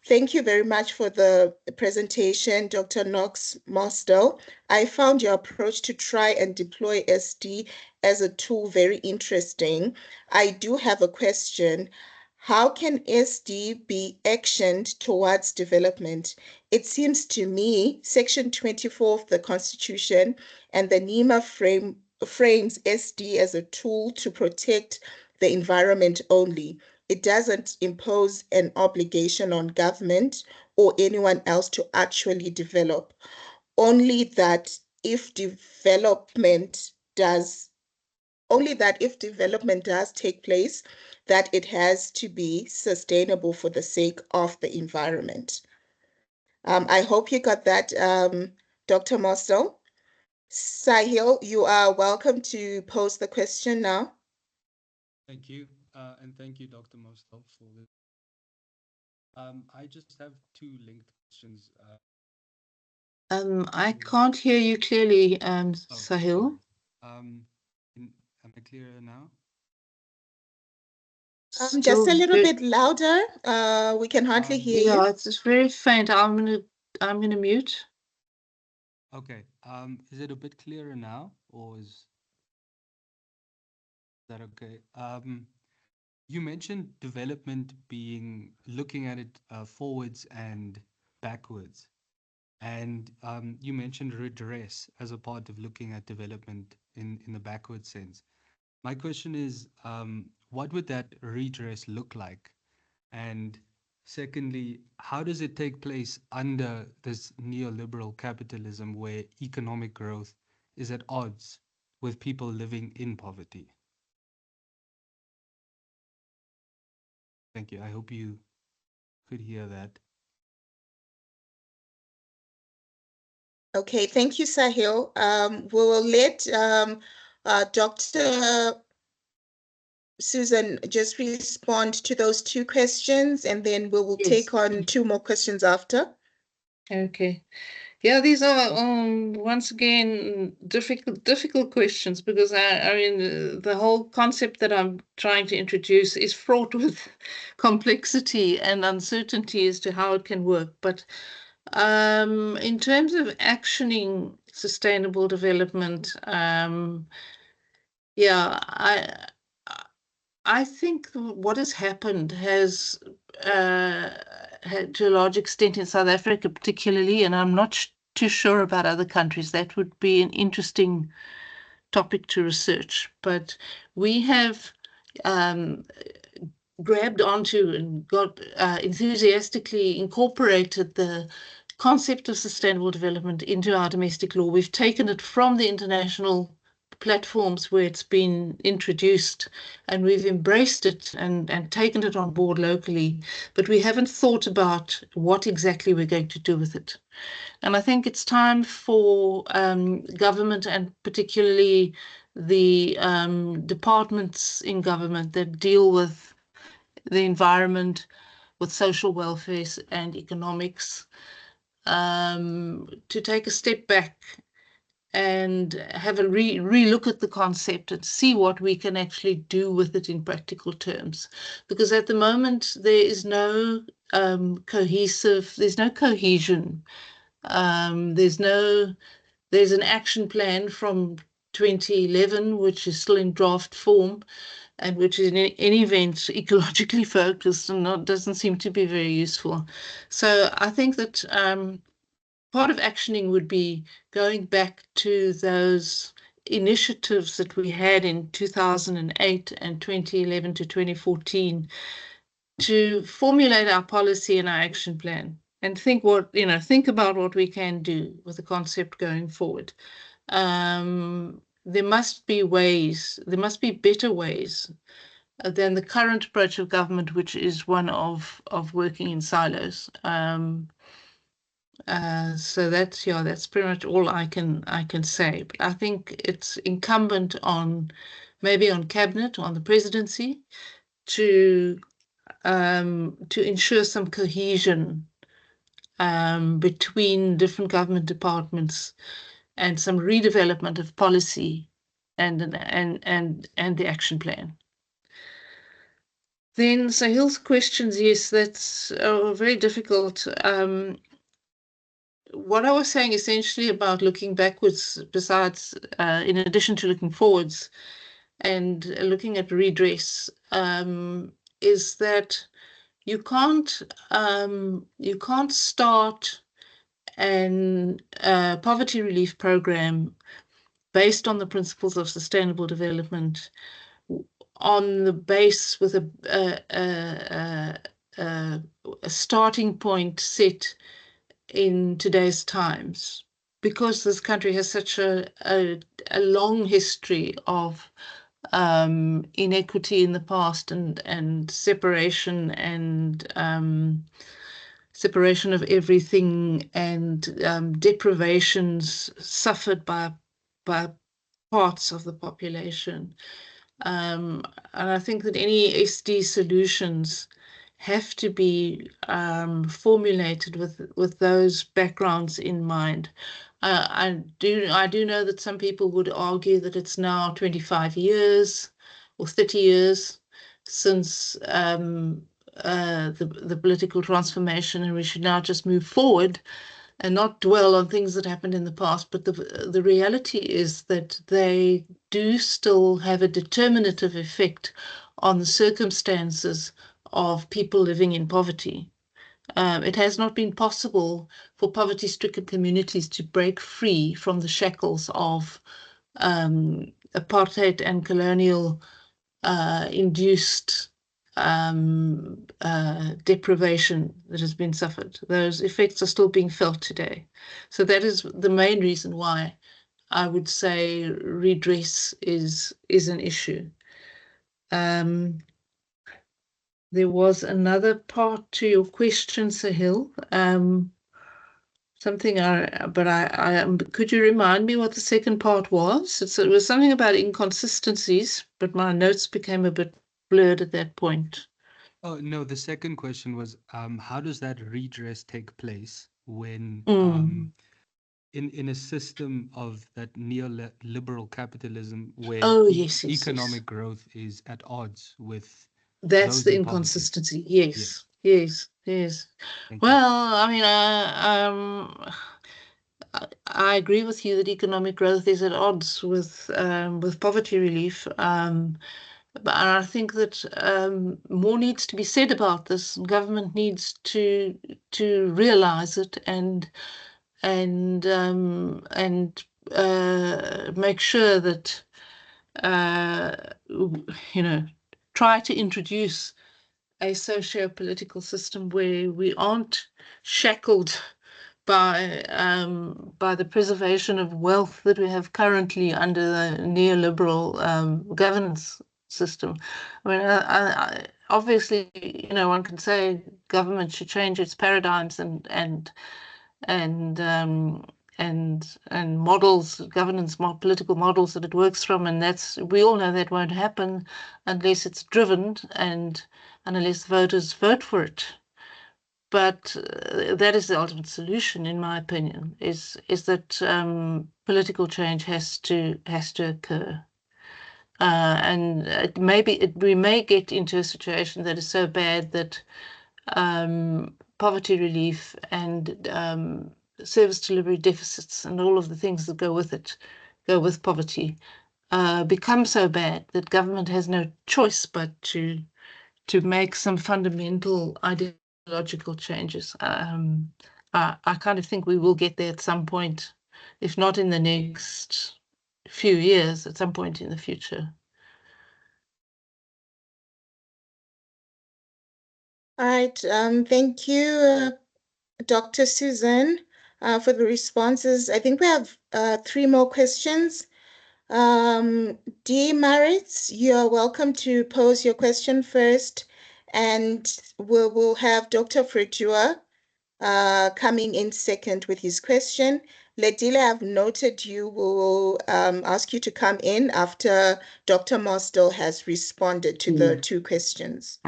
Thank you very much for the presentation, Dr. Knox Mosdell. I found your approach to try and deploy SD as a tool very interesting. I do have a question. How can SD be actioned towards development? It seems to me Section 24 of the Constitution and the NEMA frames SD as a tool to protect the environment only. It doesn't impose an obligation on government or anyone else to actually develop. Only that if development does take place, that it has to be sustainable for the sake of the environment. I hope you got that, Dr. Mosdell. Sahil, you are welcome to pose the question now. Thank you. And thank you, Dr. Mosdell, for this. I just have two linked questions. I can't hear you clearly, Sahil. Am I clearer now? Just a little Still bit louder. We can hardly hear you. yeah, it's very faint. I'm gonna mute. Okay. Is it a bit clearer now, or is that okay? You mentioned development being looking at it forwards and backwards, and you mentioned redress as a part of looking at development in the backward sense. My question is, what would that redress look like? And secondly, how does it take place under this neoliberal capitalism where economic growth is at odds with people living in poverty? Thank you. I hope you could hear that. Okay, thank you, Sahil. We will let Dr. Susan just respond to those two questions, and then we will Yes. take on two more questions after. Okay. Yeah, these are once again difficult questions, because I mean the whole concept that I'm trying to introduce is fraught with complexity and uncertainty as to how it can work. But in terms of actioning sustainable development, yeah, I think what has happened has, to a large extent in South Africa particularly, and I'm not too sure about other countries, that would be an interesting topic to research. But we have grabbed onto and got enthusiastically incorporated the concept of sustainable development into our domestic law. We've taken it from the international platforms where it's been introduced, and we've embraced it and taken it on board locally, but we haven't thought about what exactly we're going to do with it. And I think it's time for government, and particularly the departments in government that deal with the environment, with social welfare and economics, to take a step back and have a re-look at the concept and see what we can actually do with it in practical terms. Because at the moment, there is no there's no cohesion. There's an action plan from 2011, which is still in draft form, and which is in any event ecologically focused and doesn't seem to be very useful. So I think that part of actioning would be going back to those initiatives that we had in 2008 and 2011 to 2014 to formulate our policy and our action plan, and think about what we can do with the concept going forward. There must be better ways than the current approach of government, which is one of working in silos. So that's pretty much all I can say. But I think it's incumbent on cabinet, on the presidency, to ensure some cohesion between different government departments, and some redevelopment of policy and the action plan. Then Sahil's questions, yes, that's very difficult. What I was saying essentially about looking backwards, besides, in addition to looking forwards and looking at redress, is that you can't start an poverty relief program based on the principles of sustainable development on the base with a starting point set in today's times, because this country has such a long history of inequity in the past, and separation, and separation of everything, and deprivations suffered by parts of the population. And I think that any SD solutions have to be formulated with those backgrounds in mind. I do know that some people would argue that it's now 25 years or 30 years since the political transformation, and we should now just move forward and not dwell on things that happened in the past. But the reality is that they do still have a determinative effect on the circumstances of people living in poverty. It has not been possible for poverty-stricken communities to break free from the shackles of apartheid and colonial induced deprivation that has been suffered. Those effects are still being felt today. So that is the main reason why I would say redress is an issue. There was another part to your question, Sahil. Could you remind me what the second part was? It was something about inconsistencies, but my notes became a bit blurred at that point. Oh, no, the second question was, how does that redress take place when in a system of that neoliberal capitalism where yes, economic growth is at odds with that's those the in poverty? inconsistency. Yes. Thank you. Well, I mean, I agree with you that economic growth is at odds with poverty relief. But I think that more needs to be said about this. Government needs to realize it and make sure that try to introduce a socio-political system where we aren't shackled by the preservation of wealth that we have currently under the neoliberal governance system. I mean, obviously, one can say government should change its paradigms and models, political models that it works from, and we all know that won't happen unless it's driven and unless voters vote for it. But that is the ultimate solution, in my opinion, is that political change has to occur. And we may get into a situation that is so bad that poverty relief and service delivery deficits and all of the things that go with poverty, become so bad that government has no choice but to make some fundamental ideological changes. I kind of think we will get there at some point, if not in the next few years, at some point in the future. All right. Thank you, Dr. Susan, for the responses. I think we have 3 more questions. D. Maritz, you're welcome to pose your question first, and we'll have Dr. Fredua coming in second with his question. Ledile, I've noted you. Will ask you to come in after Dr. Mosdell has responded to the 2 questions.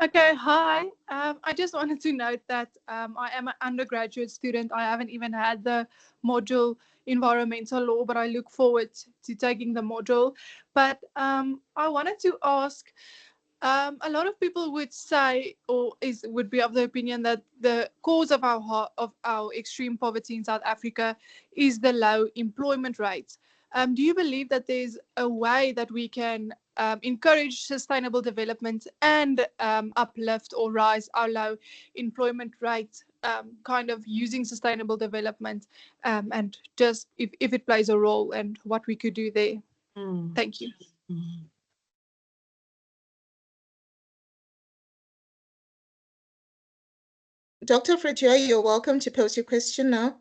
Okay, hi. I just wanted to note that I am an undergraduate student. I haven't even had the module environmental law, but I look forward to taking the module. But I wanted to ask, a lot of people would say, would be of the opinion that the cause of our extreme poverty in South Africa is the low employment rates. Do you believe that there's a way that we can encourage sustainable development and uplift or rise our low employment rate, kind of using sustainable development, and just if it plays a role and what we could do there? Thank you. Dr. Fredua, you're welcome to pose your question now.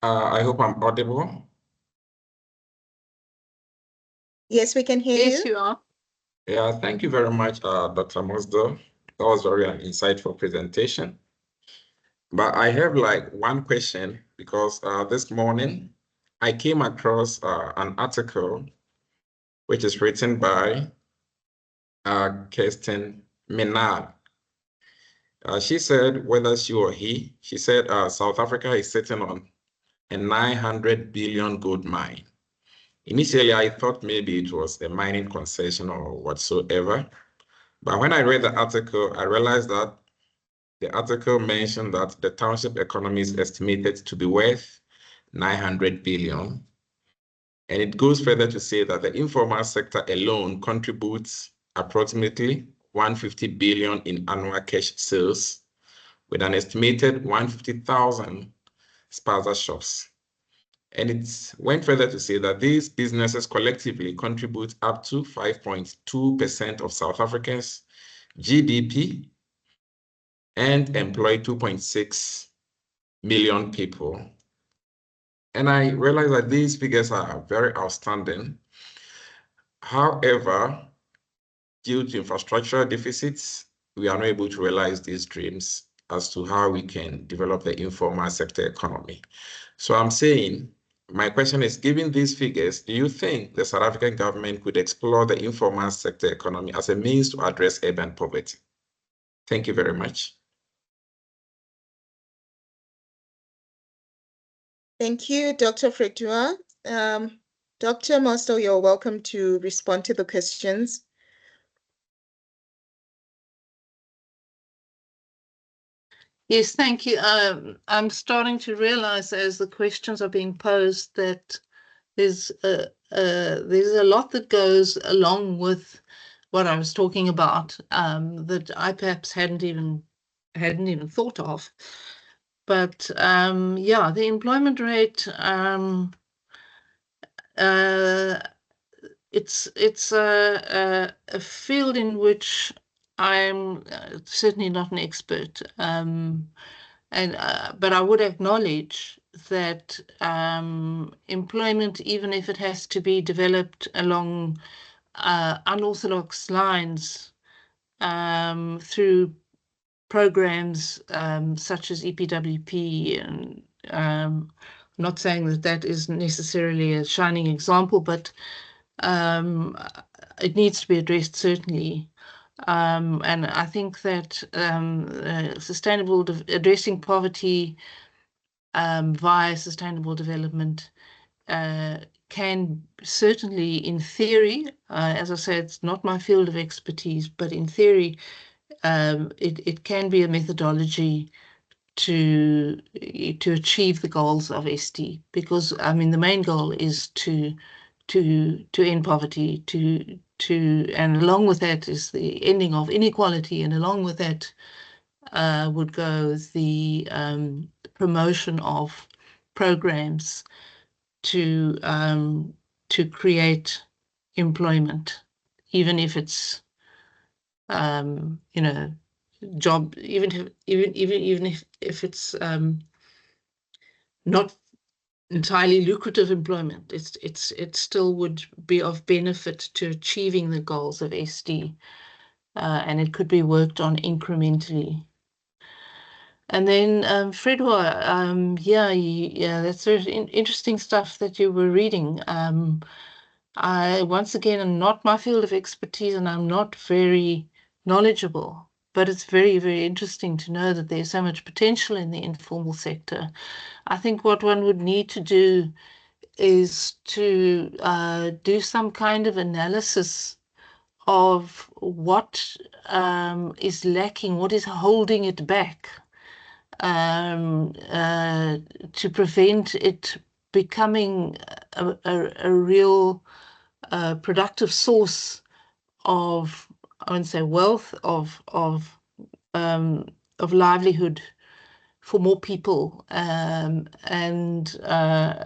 I hope I'm audible. Yes, we can hear you. Yes, you are. Yeah, thank you very much, Dr. Mosdell. That was very an insightful presentation. But I have like one question because this morning I came across an article which is written by Kirsten Minal. She said, whether she or he, she said South Africa is sitting on a 900 billion gold mine. Initially, I thought maybe it was a mining concession or whatsoever. But when I read the article, I realized that the article mentioned that the township economy is estimated to be worth 900 billion. And it goes further to say that the informal sector alone contributes approximately 150 billion in annual cash sales, with an estimated 150,000 spaza shops. And it went further to say that these businesses collectively contribute up to 5.2% of South Africa's GDP and employ 2.6 million people. And I realize that these figures are very outstanding. However, due to infrastructural deficits, we are not able to realize these dreams as to how we can develop the informal sector economy. So I'm saying, my question is, given these figures, do you think the South African government could explore the informal sector economy as a means to address urban poverty? Thank you very much. Thank you, Dr. Fredua. Dr. Mosdell, you're welcome to respond to the questions. Yes, thank you. I'm starting to realize as the questions are being posed that there's a lot that goes along with what I was talking about that I perhaps hadn't even thought of. But yeah, the employment rate, it's a field in which I'm certainly not an expert, but I would acknowledge that employment, even if it has to be developed along unorthodox lines through programs such as EPWP, and I'm not saying that that is necessarily a shining example, but it needs to be addressed certainly. And I think that addressing poverty via sustainable development can certainly, in theory, as I said, it's not my field of expertise, but in theory, it can be a methodology to achieve the goals of SD, because I mean the main goal is to end poverty, and along with that is the ending of inequality, and along with that would go the promotion of programs to create employment, even if it's you know, job, even if it's not entirely lucrative employment, it still would be of benefit to achieving the goals of SD, and it could be worked on incrementally. And then Fredwa, yeah, that's very interesting stuff that you were reading. I once again am not my field of expertise, and I'm not very knowledgeable, but it's very, very interesting to know that there's so much potential in the informal sector. I think what one would need to do is to do some kind of analysis of what is lacking, what is holding it back, to prevent it becoming a real productive source of, I wouldn't say wealth, of livelihood for more people. And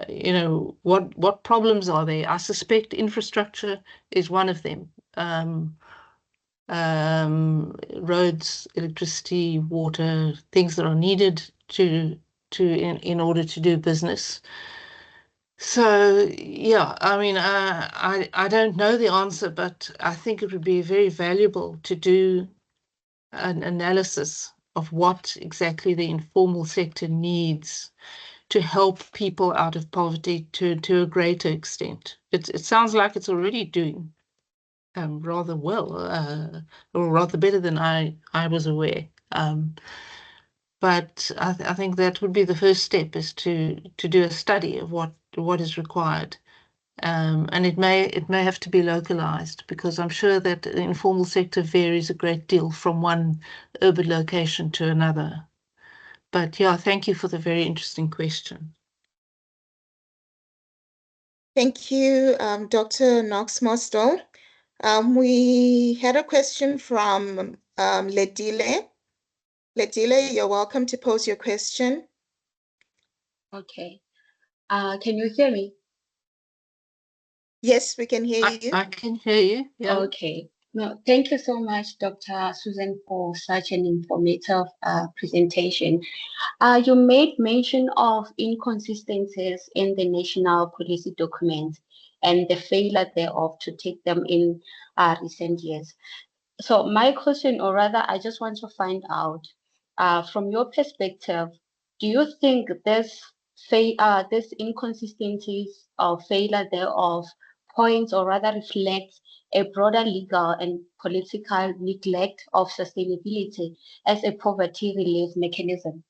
you know, what problems are there? I suspect infrastructure is one of them. Roads, electricity, water, things that are needed in order to do business. So yeah, I mean, I don't know the answer, but I think it would be very valuable to do an analysis of what exactly the informal sector needs to help people out of poverty to a greater extent. It sounds like it's already doing rather well, or rather better than I was aware. But I think that would be the first step, is to do a study of what is required. And it may have to be localized, because I'm sure that the informal sector varies a great deal from one urban location to another. But yeah, thank you for the very interesting question. Thank you, Dr. Knox Mosdell. We had a question from Ledile. Ledile, you're welcome to pose your question. Okay. Can you hear me? Yes, we can hear you. I can hear you. Yeah. Okay. No, thank you so much, Dr. Susan, for such an informative presentation. You made mention of inconsistencies in the national policy documents and the failure thereof to take them in recent years. So my question, or rather, I just want to find out, from your perspective, do you think this inconsistencies or failure thereof points, or rather reflects, a broader legal and political neglect of sustainability as a poverty relief mechanism?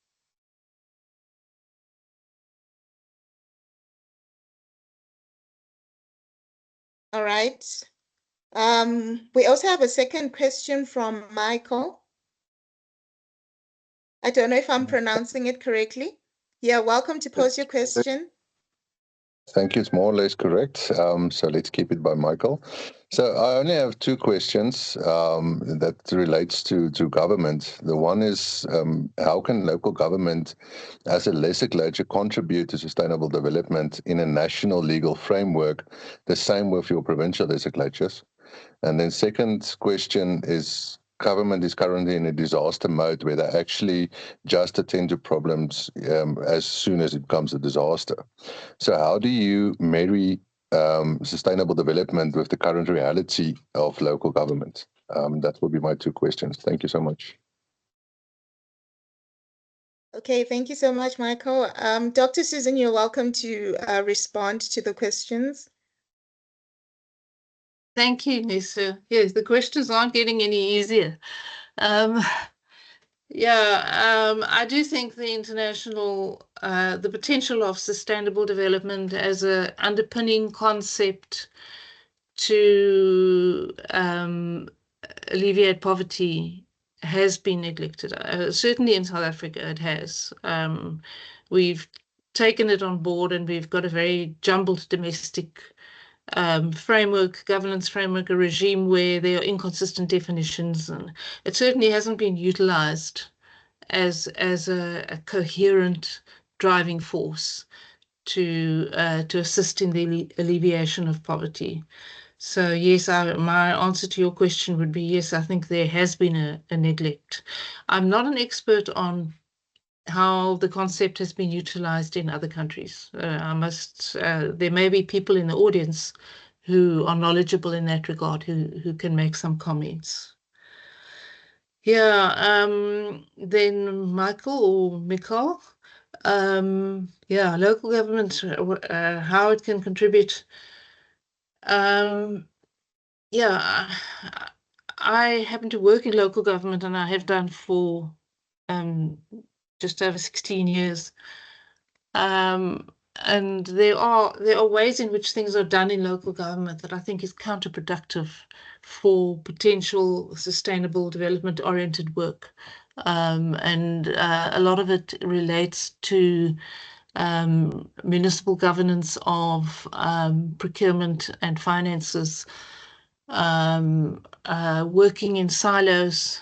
All right. We also have a second question from Michael. I don't know if I'm pronouncing it correctly. Yeah, welcome to pose your question. Thank you. It's more or less correct. So let's keep it by Michael. So I only have two questions that relates to government. The one is, how can local government as a legislature contribute to sustainable development in a national legal framework, the same with your provincial legislatures? And then second question is, government is currently in a disaster mode where they actually just attend to problems as soon as it becomes a disaster. So how do you marry sustainable development with the current reality of local government? That will be my two questions. Thank you so much. Okay, thank you so much, Michael. Dr. Susan, you're welcome to respond to the questions. Thank you, Nisa. Yes, the questions aren't getting any easier. I do think the international, the potential of sustainable development as an underpinning concept to alleviate poverty has been neglected. Certainly in South Africa, it has. We've taken it on board, and we've got a very jumbled domestic framework, governance framework, a regime where there are inconsistent definitions, and it certainly hasn't been utilized as a coherent driving force to assist in the alleviation of poverty. So yes, my answer to your question would be yes, I think there has been a neglect. I'm not an expert on how the concept has been utilized in other countries. There may be people in the audience who are knowledgeable in that regard, who can make some comments. Yeah, then Michael or Mikhail, local government, how it can contribute. I happen to work in local government, and I have done for just over 16 years. And there are ways in which things are done in local government that I think is counterproductive for potential sustainable development oriented work. And a lot of it relates to municipal governance of procurement and finances, working in silos,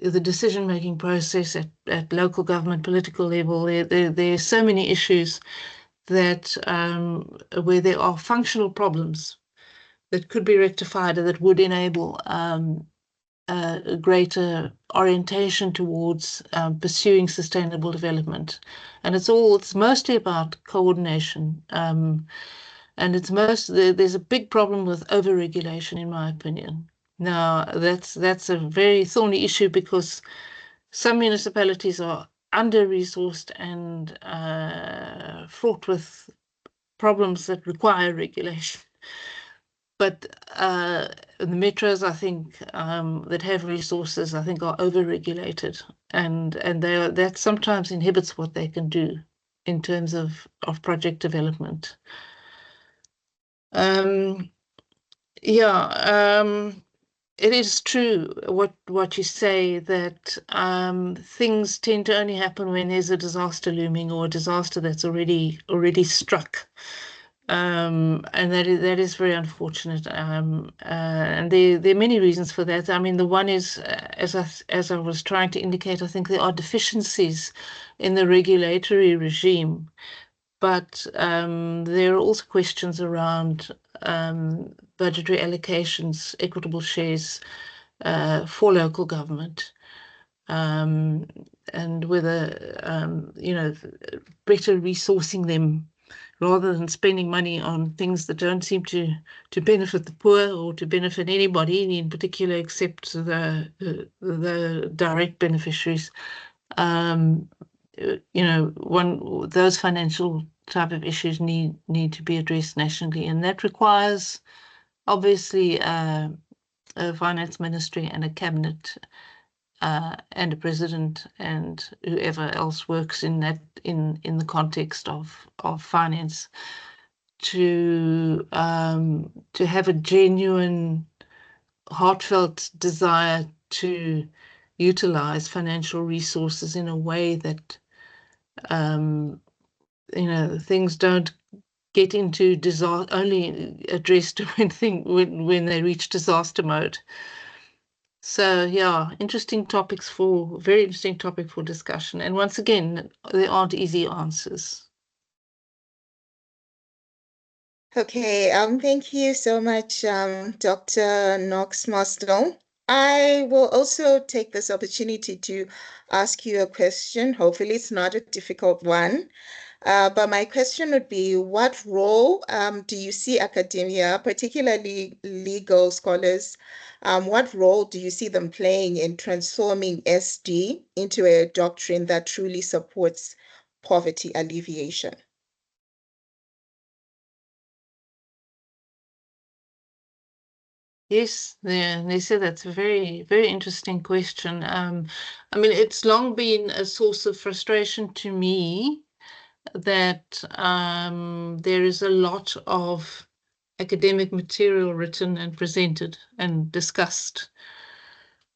the decision-making process at local government political level. There are so many issues that where there are functional problems that could be rectified, or that would enable a greater orientation towards pursuing sustainable development. And it's mostly about coordination. And there's a big problem with overregulation, in my opinion. Now, that's a very thorny issue because some municipalities are under-resourced and fraught with problems that require regulation. But the metros, I think, that have resources, I think, are over-regulated, and that sometimes inhibits what they can do in terms of project development. It is true what you say, that things tend to only happen when there's a disaster looming or a disaster that's already struck. And that is very unfortunate. And there are many reasons for that. I mean, the one is, as I was trying to indicate, I think there are deficiencies in the regulatory regime, but there are also questions around budgetary allocations, equitable shares for local government, and whether better resourcing them rather than spending money on things that don't seem to benefit the poor or to benefit anybody in particular except the direct beneficiaries. Those financial type of issues need to be addressed nationally, and that requires obviously a finance ministry and a cabinet and a president and whoever else works in the context of finance to have a genuine, heartfelt desire to utilize financial resources in a way that things don't get into disaster, only addressed when they reach disaster mode. So yeah, very interesting topic for discussion. And once again, there aren't easy answers. Okay, thank you so much, Dr. Knox Mosdell. I will also take this opportunity to ask you a question. Hopefully it's not a difficult one. But my question would be, what role do you see academia, particularly legal scholars, what role do you see them playing in transforming SD into a doctrine that truly supports poverty alleviation? Yes, Nessa, that's a very, very interesting question. I mean, it's long been a source of frustration to me that there is a lot of academic material written and presented and discussed,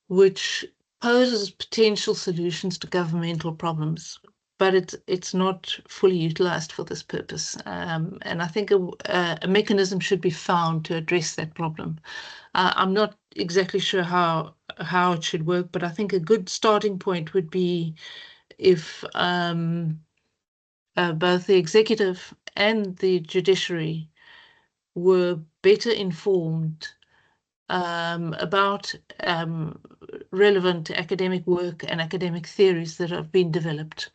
which poses potential solutions to governmental problems, but it's not fully utilized for this purpose. And I think a mechanism should be found to address that problem. I'm not exactly sure how it should work, but I think a good starting point would be if both the executive and the judiciary were better informed about relevant academic work and academic theories that have been developed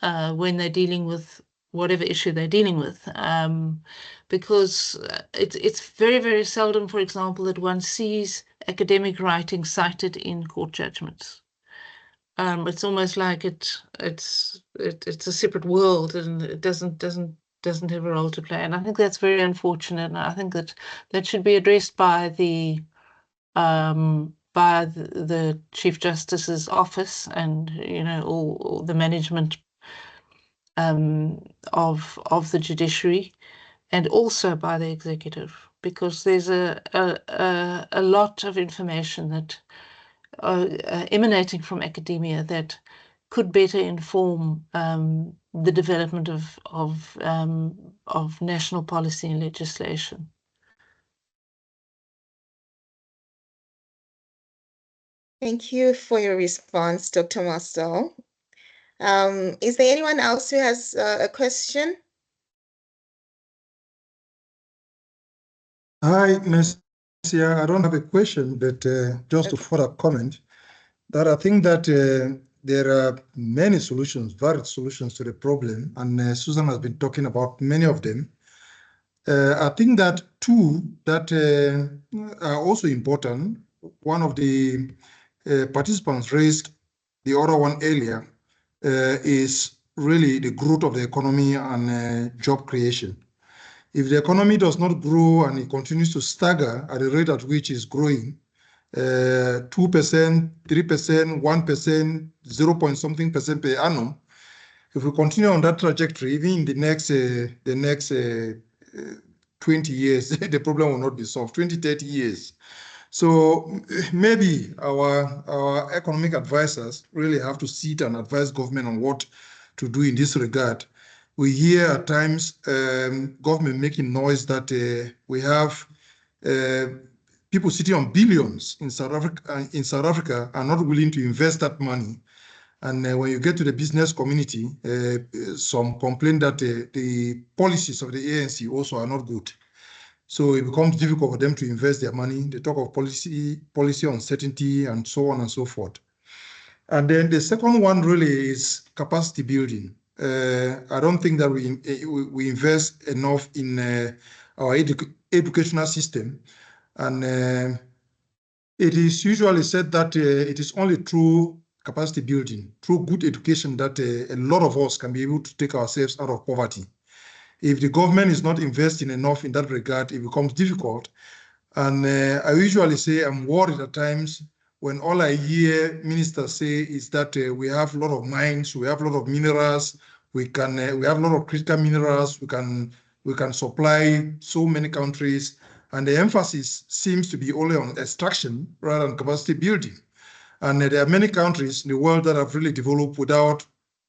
when they're dealing with whatever issue they're dealing with, because it's very, very seldom, for example, that one sees academic writing cited in court judgments. It's almost like it's a separate world and it doesn't have a role to play, and I think that's very unfortunate. And I think that should be addressed by the Chief Justice's office and all the management of the judiciary, and also by the executive, because there's a lot of information that emanating from academia that could better inform the development of national policy and legislation. Thank you for your response, Dr. Mosdell. Is there anyone else who has a question? Hi, Nessa. Yeah, I don't have a question, but just to further comment that I think that there are many solutions, varied solutions to the problem, and Susan has been talking about many of them. I think that two that are also important. One of the participants raised the other one earlier is really the growth of the economy and job creation. If the economy does not grow and it continues to stagger at the rate at which it's growing, 2%, 3%, 1%, 0 point something percent per annum, if we continue on that trajectory, even in the next 20 years, the problem will not be solved, 20, 30 years. So maybe our economic advisors really have to sit and advise government on what to do in this regard. We hear at times government making noise that we have people sitting on billions in South Africa are not willing to invest that money. And when you get to the business community, some complain that the policies of the ANC also are not good. So it becomes difficult for them to invest their money. They talk of policy uncertainty and so on and so forth. And then the second one really is capacity building. I don't think that we invest enough in our educational system. And it is usually said that it is only through capacity building, through good education, that a lot of us can be able to take ourselves out of poverty. If the government is not investing enough in that regard, it becomes difficult. And I usually say I'm worried at times when all I hear ministers say is that we have a lot of mines, we have a lot of minerals, we have a lot of critical minerals, we can supply so many countries, and the emphasis seems to be only on extraction rather than capacity building. And there are many countries in the world that have really developed without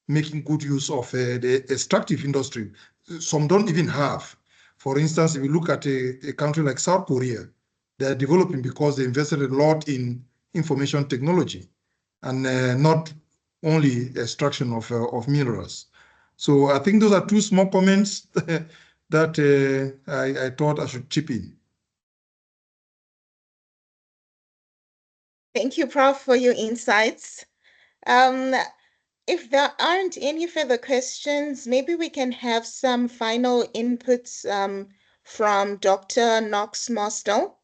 making good use of the extractive industry. Some don't even have. For instance, if you look at a country like South Korea, they're developing because they invested a lot in information technology and not only extraction of minerals. So I think those are two small comments that I thought I should chip in. Thank you, Prof, for your insights. If there aren't any further questions, maybe we can have some final inputs from Dr. Knox Mosdell.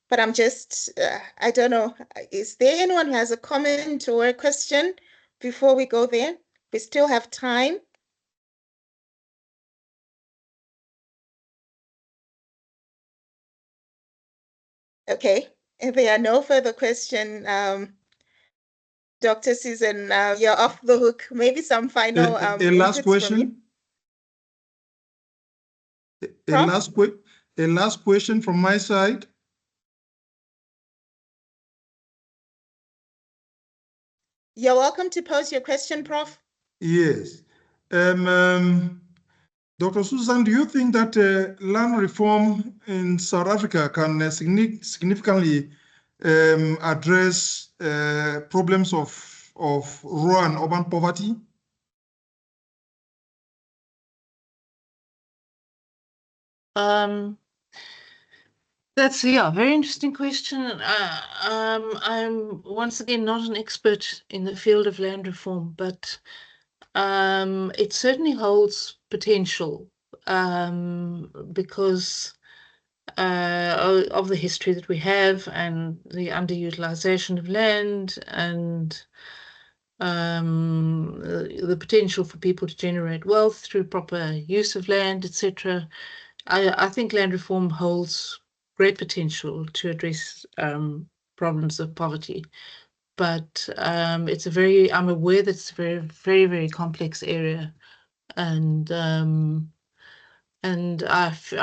But I'm just, I don't know, is there anyone who has a comment or a question before we go there? We still have time. Okay, if there are no further questions, Dr. Susan, you're off the hook. Maybe some final A last question. A last question from my side. You're welcome to pose your question, Prof. Yes. Dr. Susan, do you think that land reform in South Africa can significantly address problems of rural and urban poverty? That's a very interesting question. I'm once again not an expert in the field of land reform, but it certainly holds potential because of the history that we have and the underutilization of land and the potential for people to generate wealth through proper use of land, etc. I think land reform holds great potential to address problems of poverty, but I'm aware that it's a very, very, very complex area, and I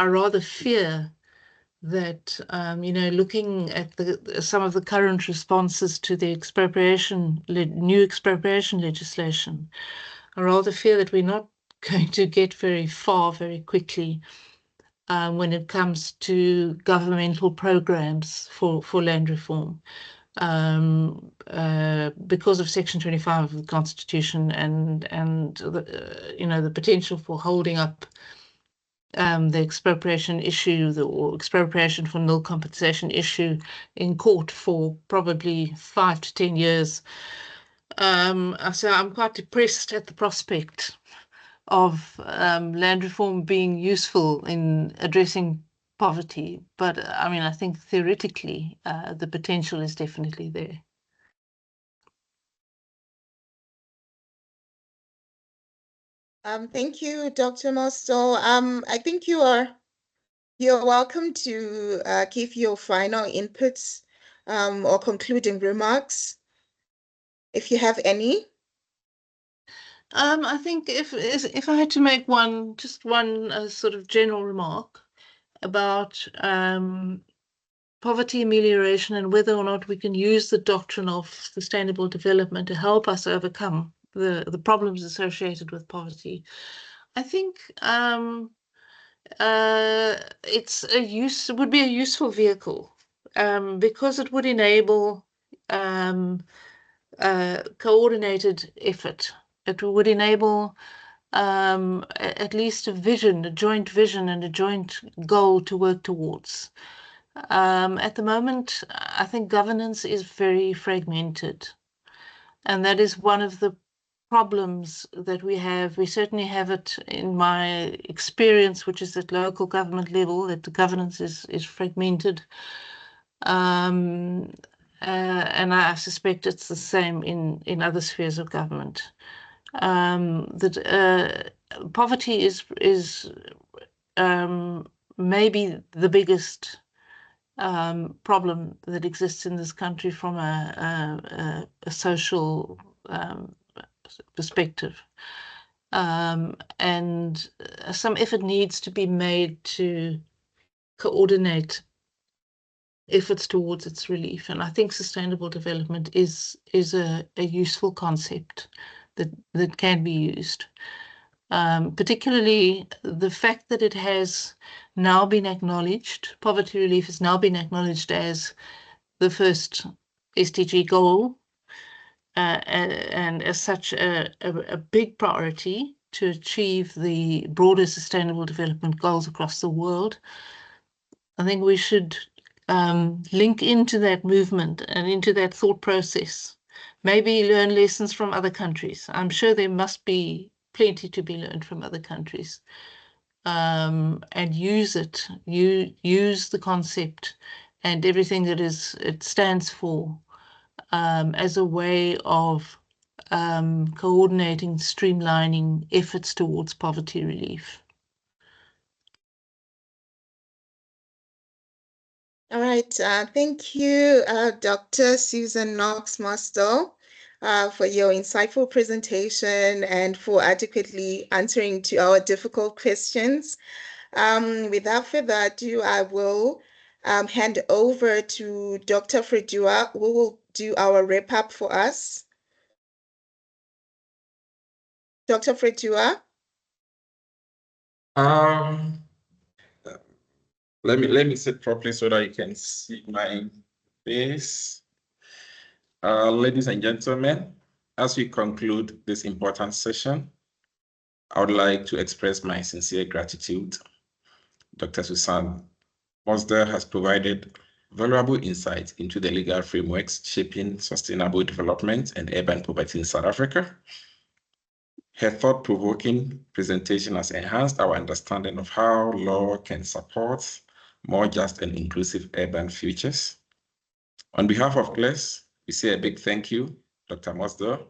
rather fear that looking at some of the current responses to the new expropriation legislation, I rather fear that we're not going to get very far very quickly when it comes to governmental programs for land reform, because of Section 25 of the Constitution and the potential for holding up the expropriation issue, or expropriation for nil compensation issue in court for probably 5 to 10 years. So I'm quite depressed at the prospect of land reform being useful in addressing poverty. But I mean, I think theoretically, the potential is definitely there. Thank you, Dr. Mosdell. I think you're welcome to give your final inputs or concluding remarks, if you have any. I think if I had to make just one sort of general remark about poverty amelioration and whether or not we can use the doctrine of sustainable development to help us overcome the problems associated with poverty, I think it would be a useful vehicle because it would enable coordinated effort. It would enable at least a joint vision and a joint goal to work towards. At the moment, I think governance is very fragmented, and that is one of the problems that we have. We certainly have it in my experience, which is at local government level, that the governance is fragmented. And I suspect it's the same in other spheres of government. That poverty is maybe the biggest problem that exists in this country from a social perspective. And some effort needs to be made to coordinate efforts towards its relief. And I think sustainable development is a useful concept that can be used. Particularly the fact that it has now been acknowledged, poverty relief has now been acknowledged as the first SDG goal, and as such a big priority to achieve the broader sustainable development goals across the world. I think we should link into that movement and into that thought process. Maybe learn lessons from other countries. I'm sure there must be plenty to be learned from other countries, and use it. Use the concept and everything that it stands for as a way of coordinating, streamlining efforts towards poverty relief. All right, thank you, Dr. Susan Mosdell, for your insightful presentation and for adequately answering to our difficult questions. Without further ado, I will hand over to Dr. Fredua, who will do our wrap-up for us. Dr. Fredua? Let me sit properly so that you can see my face. Ladies and gentlemen, as we conclude this important session, I would like to express my sincere gratitude. Dr. Susan Mosdell has provided valuable insight into the legal frameworks shaping sustainable development and urban poverty in South Africa. Her thought-provoking presentation has enhanced our understanding of how law can support more just and inclusive urban futures. On behalf of CLES, we say a big thank you, Dr. Mosdell,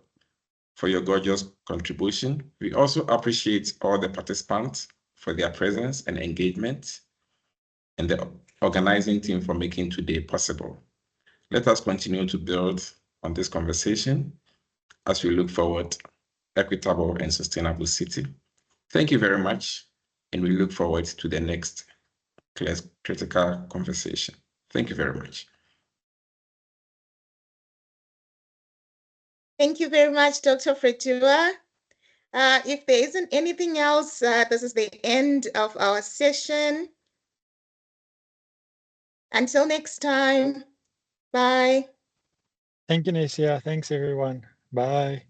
for your gorgeous contribution. We also appreciate all the participants for their presence and engagement, and the organizing team for making today possible. Let us continue to build on this conversation as we look forward equitable and sustainable city. Thank you very much, and we look forward to the next CLES critical conversation. Thank you very much. Thank you very much, Dr. Fredua. If there isn't anything else, this is the end of our session. Until next time, bye. Thank you, Nesia. Thanks, everyone. Bye.